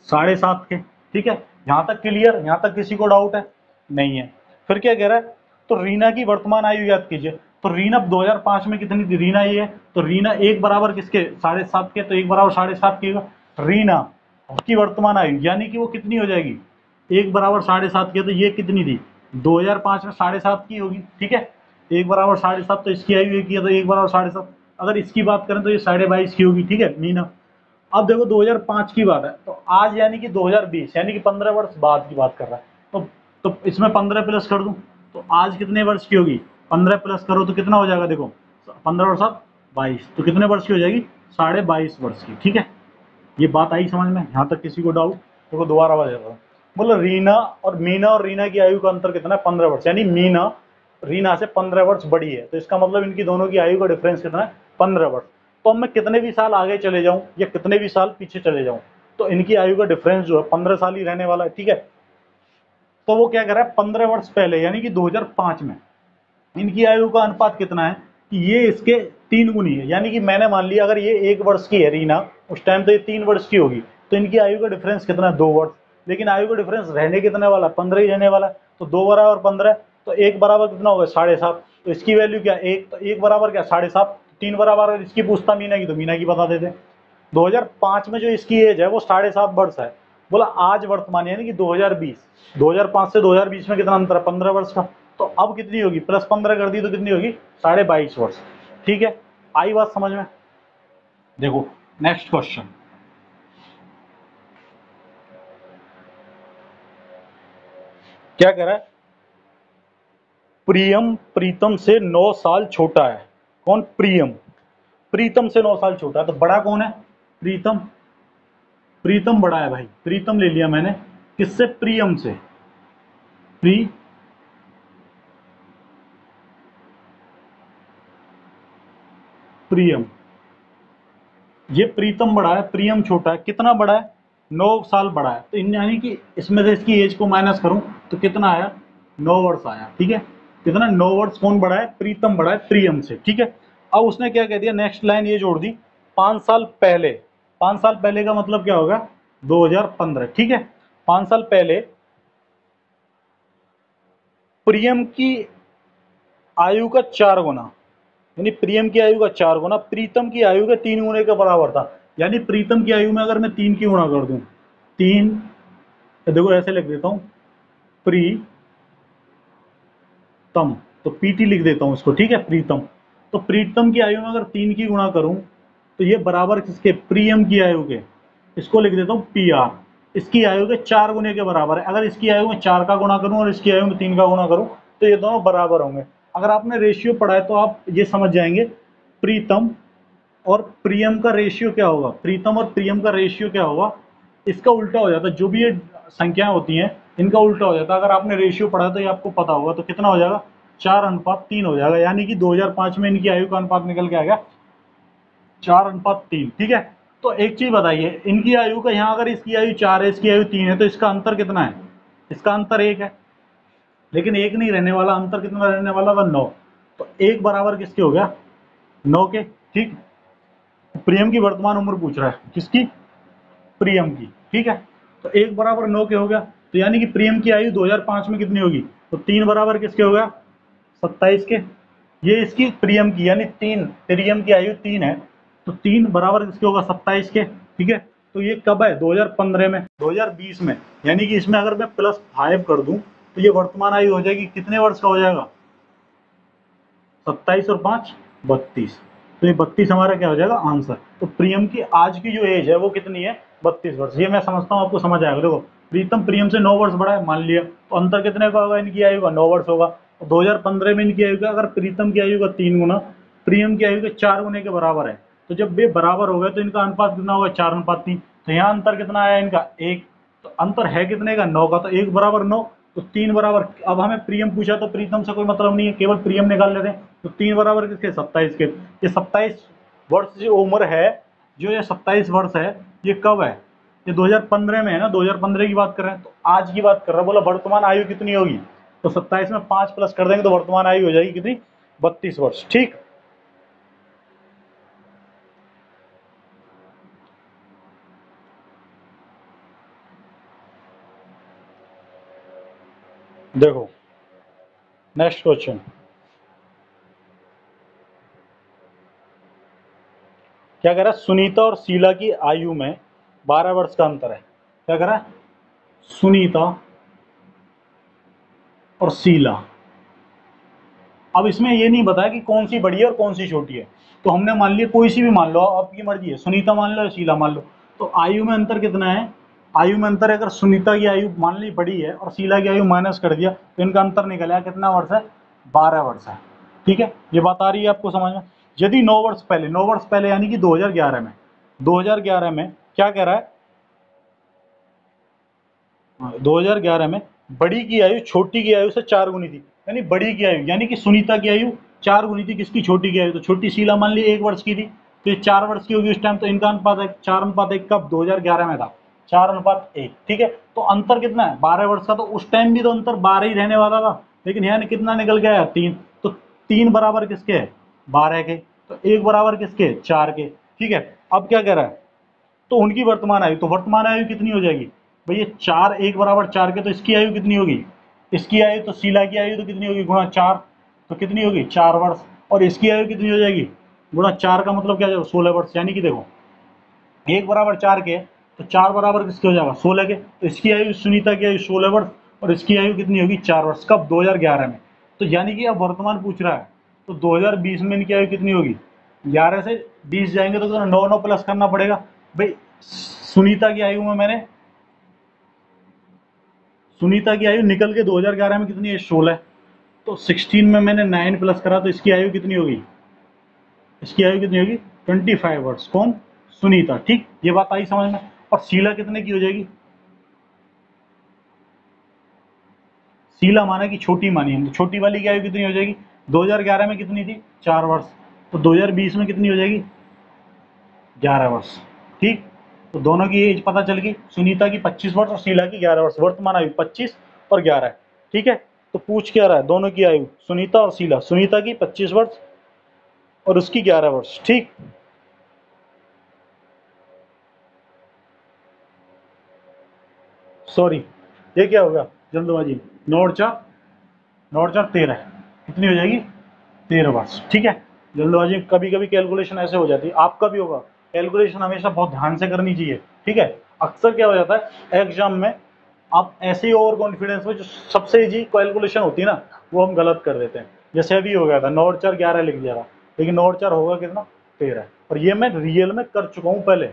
7.5 के, ठीक है। यहां तक क्लियर? यहां तक किसी को डाउट है? नहीं है। फिर क्या कह रहा है? तो रीना की वर्तमान आयु याद कीजिए। तो रीना 2005 में कितनी थी? रीना ये है, तो रीना 1 बराबर किसके? 7.5 के। तो 1 बराबर 7.5 की होगा। रीना की वर्तमान आयु यानी कि वो कितनी हो जाएगी? 1 बराबर 7.5 के। तो ये कितनी थी? 2005 में 7.5 की होगी, ठीक है। 1 बराबर 7.5, तो इसकी आयु एक ही है, तो 1 बराबर 7.5। अगर इसकी बात करें तो ये 22.5 की होगी, ठीक है, मीना। अब देखो 2005 की बात है, तो आज यानी कि 2020, यानी कि 15 वर्ष बाद की बात कर रहा है। तो इसमें 15 प्लस कर दूं तो आज कितने वर्ष की होगी? 15 प्लस करो तो कितना हो जाएगा? देखो 15 और 7 22, तो कितने वर्ष की हो जाएगी? 22.5 वर्ष की, ठीक है। ये बात आई समझ में? यहाँ तक किसी को डाउट? देखो दोबारा बता देता हूँ। बोलो रीना और रीना की आयु का अंतर कितना है? 15 वर्ष। यानी मीना रीना से 15 वर्ष बड़ी है, तो इसका मतलब इनकी दोनों की आयु का डिफरेंस कितना है? 15 वर्ष। तो अब मैं कितने भी साल आगे चले जाऊं या कितने भी साल पीछे चले जाऊं तो इनकी आयु का डिफरेंस जो है 15 साल ही रहने वाला है, ठीक है। तो वो क्या कर रहा है? 15 वर्ष पहले यानी कि 2005 में इनकी आयु का अनुपात कितना है कि ये इसके 3 गुनी है। यानी कि मैंने मान लिया अगर ये 1 वर्ष की है रीना, उस टाइम तो ये 3 वर्ष की होगी, तो इनकी आयु का डिफरेंस कितना है, 2 वर्ष। लेकिन आयु का डिफरेंस रहने कितने वाला, 15 ही रहने वाला है। तो 2 बराबर 15, तो 1 बराबर कितना होगा, 7.5। तो इसकी वैल्यू क्या, 1, तो 1 बराबर क्या, 7.5। 3 बराबर अगर इसकी पूछता मीना की, तो मीना की बता देते। 2005 में जो इसकी एज है वो 7.5 वर्ष है। बोला आज वर्तमान यानी कि 2020, 2005 से 2020 में कितना अंतर है, 15 वर्ष का। तो अब कितनी होगी, प्लस 15 कर दी तो कितनी होगी, 22.5 वर्ष। ठीक है, आई बात समझ में। देखो नेक्स्ट क्वेश्चन, क्या कह रहा है, प्रियम प्रीतम से 9 साल छोटा है। कौन, प्रियम प्रीतम से 9 साल छोटा है। तो बड़ा कौन है, प्रीतम। प्रीतम बड़ा है भाई, प्रीतम ले लिया मैंने, किससे, प्रियम से। प्रियम, ये प्रीतम बड़ा है, प्रियम छोटा है। कितना बड़ा है, 9 साल बड़ा है। तो यानी कि इसमें से इसकी एज को माइनस करूं तो कितना आया, 9 वर्ष आया। ठीक है, कितना, 9 वर्ष। कौन बड़ा है, प्रीतम बड़ा है प्रियम से। ठीक है, अब उसने क्या कह दिया, नेक्स्ट लाइन ये जोड़ दी, 5 साल पहले। 5 साल पहले का मतलब क्या होगा, 2015। ठीक है, 5 साल पहले प्रियम की आयु का 4 गुना, यानी प्रियम की आयु का 4 गुना प्रीतम की आयु के 3 गुने के बराबर था। यानी प्रीतम की आयु में अगर मैं 3 की गुणा कर दूं, 3, देखो ऐसे लिख देता हूं, प्रीतम, तो पीटी लिख देता हूं इसको। ठीक है, प्रीतम। तो प्रीतम की आयु में अगर 3 की गुणा करूं तो ये बराबर किसके, प्रियम की आयु के। इसको लिख देता हूं पी आर। इसकी आयु के 4 गुने के बराबर है। अगर इसकी आयु में 4 का गुणा करूं और इसकी आयु में 3 का गुणा करूं तो ये दोनों बराबर होंगे। अगर आपने रेशियो पढ़ा है तो आप ये समझ जाएंगे, प्रीतम और प्रियम का रेशियो क्या होगा, प्रीतम और प्रियम का रेशियो क्या होगा, इसका उल्टा हो जाता है। जो भी ये संख्याएं होती हैं इनका उल्टा हो जाता है। अगर आपने रेशियो पढ़ा तो ये आपको पता होगा। तो कितना हो जाएगा, 4:3 हो जाएगा। यानी कि 2005 में इनकी आयु का अनुपात निकल के आएगा 4:3। ठीक है, तो एक चीज बताइए, इनकी आयु का, यहाँ अगर इसकी आयु 4 है, इसकी आयु 3 है, तो इसका अंतर कितना है, इसका अंतर 1 है। लेकिन 1 नहीं रहने वाला, अंतर कितना रहने वाला था, 9। तो 1 बराबर किसके हो गया, 9 के। ठीक, प्रियम की वर्तमान उम्र पूछ रहा है, किसकी, प्रियम की। ठीक है, तो 1 बराबर 9 के हो गया। तो यानी कि प्रियम की आयु 2005 में कितनी होगी, तो 3 बराबर किसके हो गया, 27 के। ये इसकी प्रियम की, यानी 3, प्रियम की आयु 3 है, तो 3 बराबर किसके होगा, 27 के। ठीक है, तो ये कब है, 2015 में, 2020 में। यानी कि इसमें अगर मैं +5 कर दूं तो ये वर्तमान आयु हो जाएगी, कितने वर्ष का हो जाएगा, 27 और 5 32। तो ये 32 हमारा क्या हो जाएगा, आंसर। तो प्रियम की आज की जो एज है वो कितनी है, 32 वर्ष। ये मैं समझता हूँ आपको समझ आएगा। देखो प्रीतम प्रियम से 9 वर्ष बड़ा है मान लिया, तो अंतर कितने का होगा, इनकी आयु का 9 वर्ष होगा। तो 2015 में इनकी आयु का, अगर प्रीतम की आयु का 3 गुना प्रियम की आयु के 4 गुने के बराबर है, तो जब ये बराबर हो गए तो इनका अनुपात कितना होगा, 4:3। तो यहाँ अंतर कितना आया इनका, 1। तो अंतर है कितने का, 9 का। तो 1 बराबर 9, तो 3 बराबर, अब हमें प्रियम पूछा तो प्रीतम से कोई मतलब नहीं है, केवल प्रियम निकाल लेते हैं। तो 3 बराबर किसके, 27 के। ये 27 वर्ष जो उम्र है, जो ये 27 वर्ष है, ये कब है, ये 2015 में है ना, 2015 की बात कर रहे हैं। तो आज की बात कर रहा है। बोला वर्तमान आयु कितनी होगी, तो 27 में 5 प्लस कर देंगे तो वर्तमान आयु हो जाएगी कितनी, 32 वर्ष। ठीक, देखो नेक्स्ट क्वेश्चन, क्या कह रहा है, सुनीता और शीला की आयु में 12 वर्ष का अंतर है। क्या कह रहा है, सुनीता और शीला। अब इसमें ये नहीं बताया कि कौन सी बड़ी है और कौन सी छोटी है। तो हमने मान लिया कोई सी भी मान लो, आपकी मर्जी है, सुनीता मान लो या शीला मान लो। तो आयु में अंतर कितना है, आयु में अंतर है, अगर सुनीता की आयु मान ली बड़ी है और शीला की आयु माइनस कर दिया तो इनका अंतर निकल आया, कितना वर्ष है, 12 वर्ष है। ठीक है, ये बात आ रही है आपको समझ में। यदि 9 वर्ष पहले, 9 वर्ष पहले यानी कि 2011 में, 2011 में क्या कह रहा है, 2011 में बड़ी की आयु छोटी की आयु से 4 गुनी थी। यानी बड़ी की आयु, यानी कि सुनीता की आयु 4 गुनी थी किसकी, छोटी की आयु। तो छोटी शीला मान ली 1 वर्ष की थी, तो ये 4 वर्ष की होगी उस टाइम। तो इनका अनुपात है 4:1 कब, 2011 में था, 4:1। ठीक है, तो अंतर कितना है, 12 वर्ष का। तो उस टाइम भी तो अंतर 12 ही रहने वाला था, लेकिन यहाँ कितना निकल गया, 3। तो 3 बराबर किसके है, 12 के। तो 1 बराबर किसके, 4 के। ठीक है, अब क्या कह रहा है, तो उनकी वर्तमान आयु, तो वर्तमान आयु कितनी हो जाएगी भाई, ये 4 1 बराबर 4 के, तो इसकी आयु कितनी होगी, इसकी आयु तो शीला की आयु तो कितनी होगी गुणा 4, तो कितनी होगी 4 वर्ष, और इसकी आयु कितनी हो जाएगी गुणा 4 का मतलब क्या हो जाएगा 16 वर्ष। यानी कि देखो 1 बराबर 4 के, तो 4 बराबर किसके हो जाएगा 16 के, तो इसकी आयु सुनीता की आयु 16 वर्ष और इसकी आयु कितनी होगी 4 वर्ष। कब 2011 में। तो यानी कि अब वर्तमान पूछ रहा है, तो 2020 में इनकी आयु कितनी होगी, 11 से 20 जाएंगे तो 9 9 प्लस करना पड़ेगा भाई। सुनीता की आयु में मैंने, सुनीता की आयु निकल के 2011 में कितनी है 16, तो 16 में मैंने 9 प्लस करा तो इसकी आयु कितनी होगी, इसकी आयु कितनी होगी 25 वर्ष। कौन, सुनीता। ठीक, ये बात आई समझ में। और शीला कितने की हो जाएगी, शीला माना कि छोटी मानी हम, तो छोटी वाली की आयु कितनी हो जाएगी, 2011 में कितनी थी 4 वर्ष, तो 2020 में कितनी हो जाएगी 11 वर्ष। ठीक, तो दोनों की एज पता चल गई, सुनीता की 25 वर्ष और शीला की 11 वर्ष। वर्तमान आयु 25 और 11 है। ठीक है, तो पूछ क्या रहा है, दोनों की आयु सुनीता और शीला, सुनीता की 25 वर्ष और उसकी 11 वर्ष। ठीक, सॉरी ये क्या होगा जल्दबाजी, 9 और 4, 9 और 4 13, कितनी हो जाएगी 13 वर्ष। ठीक है, जल्दबाजी कभी कभी कैलकुलेशन ऐसे हो जाती है, आपका भी होगा, कैलकुलेशन हमेशा बहुत ध्यान से करनी चाहिए। ठीक है, अक्सर क्या हो जाता है एग्जाम में, आप ऐसे ही ओवर कॉन्फिडेंस में जो सबसे इजी कैलकुलेशन होती है ना वो हम गलत कर देते हैं। जैसे अभी हो गया था 9 और 4 11 लिख दिया था, लेकिन 9 और 4 होगा कितना 13। और ये मैं रियल में कर चुका हूँ, पहले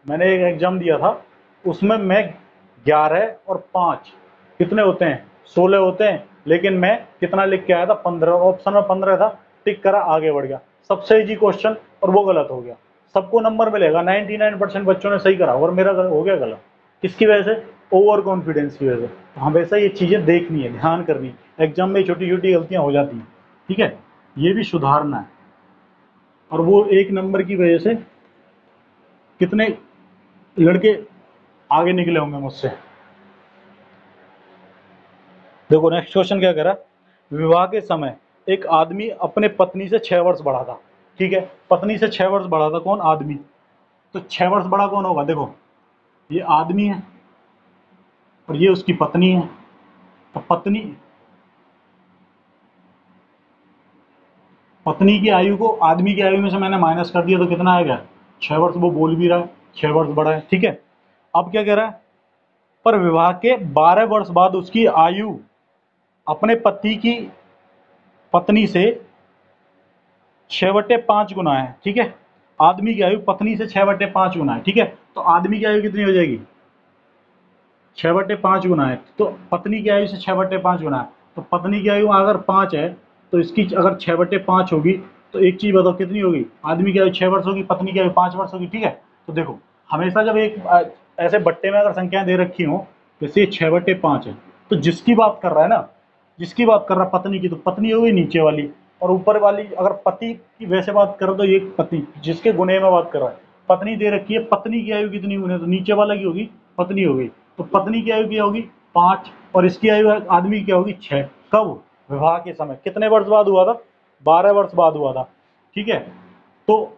मैंने एक एग्जाम दिया था उसमें मैं 11 और 5 कितने होते हैं 16 होते हैं, लेकिन मैं कितना लिख के आया था 15, ऑप्शन में 15 था, टिक करा आगे बढ़ गया। सबसे इजी क्वेश्चन और वो गलत हो गया। सबको नंबर मिलेगा, 99% बच्चों ने सही करा और मेरा हो गया गलत। किसकी वजह से, ओवर कॉन्फिडेंस की वजह से। तो हमेशा ये चीज़ें देखनी है, ध्यान करनी है, एग्जाम में छोटी छोटी गलतियां हो जाती हैं। ठीक है, ये भी सुधारना है। और वो एक नंबर की वजह से कितने लड़के आगे निकले होंगे मुझसे। देखो नेक्स्ट क्वेश्चन क्या कह रहा है, विवाह के समय एक आदमी अपने पत्नी से 6 वर्ष बड़ा था। ठीक है, पत्नी से 6 वर्ष बड़ा था, कौन, आदमी। तो 6 वर्ष बड़ा कौन होगा, देखो ये आदमी है और ये उसकी पत्नी है। तो पत्नी, पत्नी की आयु को आदमी की आयु में से मैंने माइनस कर दिया तो कितना आएगा 6 वर्ष। वो बोल भी रहा है 6 वर्ष बड़ा है। ठीक है, अब क्या कह रहा है, पर विवाह के 12 वर्ष बाद उसकी आयु अपने पति की पत्नी से 6/5 गुना है। ठीक है, आदमी की आयु पत्नी से 6/5 गुना है। ठीक है, तो आदमी की आयु कितनी हो जाएगी 6/5 गुना है, तो पत्नी की आयु से 6/5 गुना है। तो पत्नी की आयु अगर 5 है तो इसकी अगर 6/5 होगी, तो एक चीज बताओ कितनी होगी, आदमी की आयु 6 वर्ष होगी, पत्नी की आयु 5 वर्ष होगी। ठीक है, तो देखो हमेशा जब एक ऐसे बट्टे में अगर संख्याएं दे रखी हो, जैसे 6/5 है, तो जिसकी बात कर रहा है ना, जिसकी बात कर रहा है पत्नी की, तो पत्नी होगी नीचे वाली, और ऊपर वाली अगर पति की वैसे बात करो तो ये पति जिसके गुने में बात कर रहा है, पत्नी दे रखी है, पत्नी की आयु कितनी गुने, तो नीचे वाला की होगी पत्नी होगी, तो पत्नी की आयु क्या होगी 5 और इसकी आयु आदमी की क्या होगी 6। कब, विवाह के समय। कितने वर्ष बाद हुआ था, 12 वर्ष बाद हुआ था। ठीक है, तो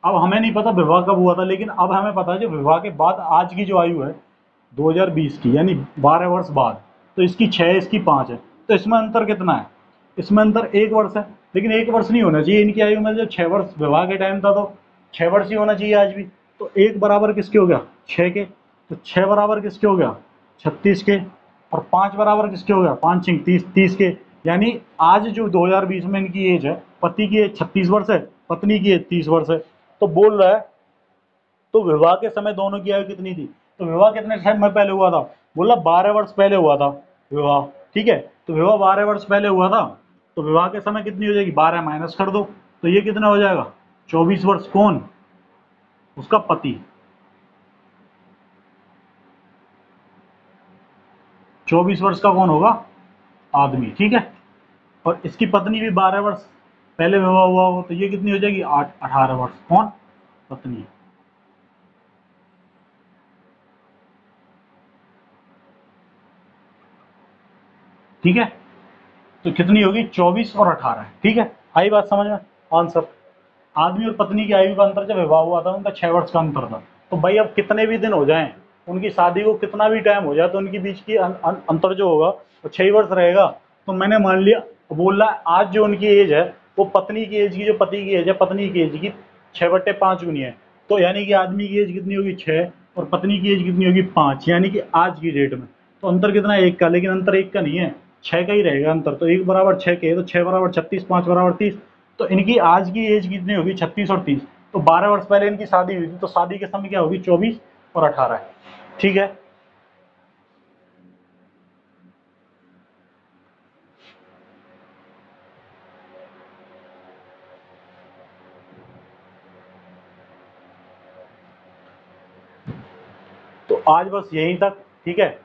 अब हमें नहीं पता विवाह कब हुआ था, लेकिन अब हमें पता है जो विवाह के बाद आज की जो आयु है 2020 की, यानी 12 वर्ष बाद, तो इसकी 6 इसकी 5 है, तो इसमें अंतर कितना है, इसमें अंतर 1 वर्ष है। लेकिन 1 वर्ष नहीं होना चाहिए इनकी आयु में, जब 6 वर्ष विवाह के टाइम था तो 6 वर्ष ही होना चाहिए आज भी। तो 1 बराबर किसके हो गया 6 के, तो 6 बराबर किसके हो गया 36 के, और 5 बराबर किसके हो गया 5 6 30 30 के। यानी आज जो 2020 में इनकी एज है, पति की एज 36 वर्ष है, पत्नी की एज 30 वर्ष है। तो बोल रहा है, तो विवाह के समय दोनों की आयु कितनी थी, तो विवाह कितने समय पहले हुआ था, बोला 12 वर्ष पहले हुआ था विवाह। ठीक है, तो विवाह 12 वर्ष पहले हुआ था, तो विवाह के समय कितनी हो जाएगी 12 माइनस कर दो, तो ये कितना हो जाएगा 24 वर्ष। कौन, उसका पति। 24 वर्ष का कौन होगा, आदमी। ठीक है, और इसकी पत्नी भी 12 वर्ष पहले विवाह हुआ हो, तो ये कितनी हो जाएगी 18 वर्ष। कौन, पत्नी। ठीक है, तो कितनी होगी 24 और 18। ठीक है, आई बात समझ में। आंसर, आदमी और पत्नी की आयु का अंतर जब विवाह हुआ था उनका 6 वर्ष का अंतर था, तो भाई अब कितने भी दिन हो जाएं, उनकी शादी को कितना भी टाइम हो जाए, तो उनके बीच की अंतर जो होगा वो 6 वर्ष रहेगा। तो मैंने मान लिया, बोला आज जो उनकी एज है वो पत्नी की एज की, जो पति की एज है पत्नी की एज की 6/5 गुनी है। तो यानी कि आदमी की एज कितनी होगी 6 और पत्नी की एज कितनी होगी 5, यानी कि आज की डेट में। तो अंतर कितना है 1 का, लेकिन अंतर 1 का नहीं है, 6 का ही रहेगा अंतर। तो 1 बराबर 6 के, तो 6 बराबर 36, 5 बराबर 30। तो इनकी आज की एज कितनी होगी 36 और 30। तो 12 वर्ष पहले इनकी शादी हुई थी, तो शादी के समय क्या होगी 24 और 18 है। ठीक है। तो आज बस यहीं तक। ठीक है,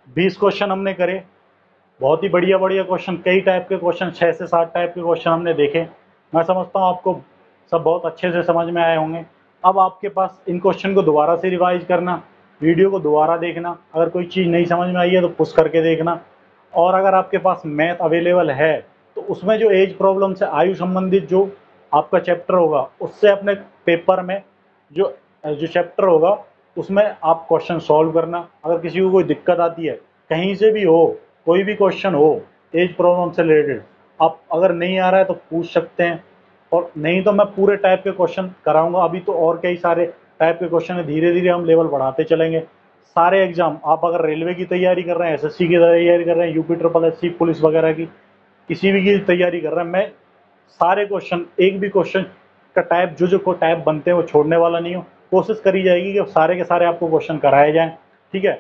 20 क्वेश्चन हमने करे, बहुत ही बढ़िया बढ़िया क्वेश्चन, कई टाइप के क्वेश्चन, 6 से 7 टाइप के क्वेश्चन हमने देखे। मैं समझता हूँ आपको सब बहुत अच्छे से समझ में आए होंगे। अब आपके पास इन क्वेश्चन को दोबारा से रिवाइज करना, वीडियो को दोबारा देखना, अगर कोई चीज़ नहीं समझ में आई है तो पुश करके देखना। और अगर आपके पास मैथ अवेलेबल है तो उसमें जो एज प्रॉब्लम से आयु संबंधित जो आपका चैप्टर होगा, उससे अपने पेपर में जो जो चैप्टर होगा उसमें आप क्वेश्चन सॉल्व करना। अगर किसी को कोई दिक्कत आती है, कहीं से भी हो, कोई भी क्वेश्चन हो एज प्रॉब्लम से रिलेटेड, आप अगर नहीं आ रहा है तो पूछ सकते हैं, और नहीं तो मैं पूरे टाइप के क्वेश्चन कराऊंगा। अभी तो और कई सारे टाइप के क्वेश्चन है, धीरे धीरे हम लेवल बढ़ाते चलेंगे। सारे एग्जाम, आप अगर रेलवे की तैयारी कर रहे हैं, एसएससी की तैयारी कर रहे हैं, यूपी ट्रिपल एससी पुलिस वगैरह की, किसी भी की तैयारी कर रहे हैं, मैं सारे क्वेश्चन, एक भी क्वेश्चन का टाइप जो जो टाइप बनते हैं वो छोड़ने वाला नहीं हूँ। कोशिश करी जाएगी कि सारे के सारे आपको क्वेश्चन कराए जाएं। ठीक है,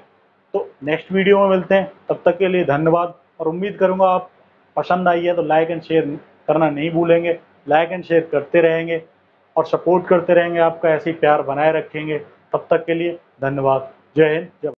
तो नेक्स्ट वीडियो में मिलते हैं, तब तक के लिए धन्यवाद। और उम्मीद करूंगा आप पसंद आई है तो लाइक एंड शेयर करना नहीं भूलेंगे, लाइक एंड शेयर करते रहेंगे और सपोर्ट करते रहेंगे, आपका ऐसे ही प्यार बनाए रखेंगे। तब तक के लिए धन्यवाद। जय हिंद, जय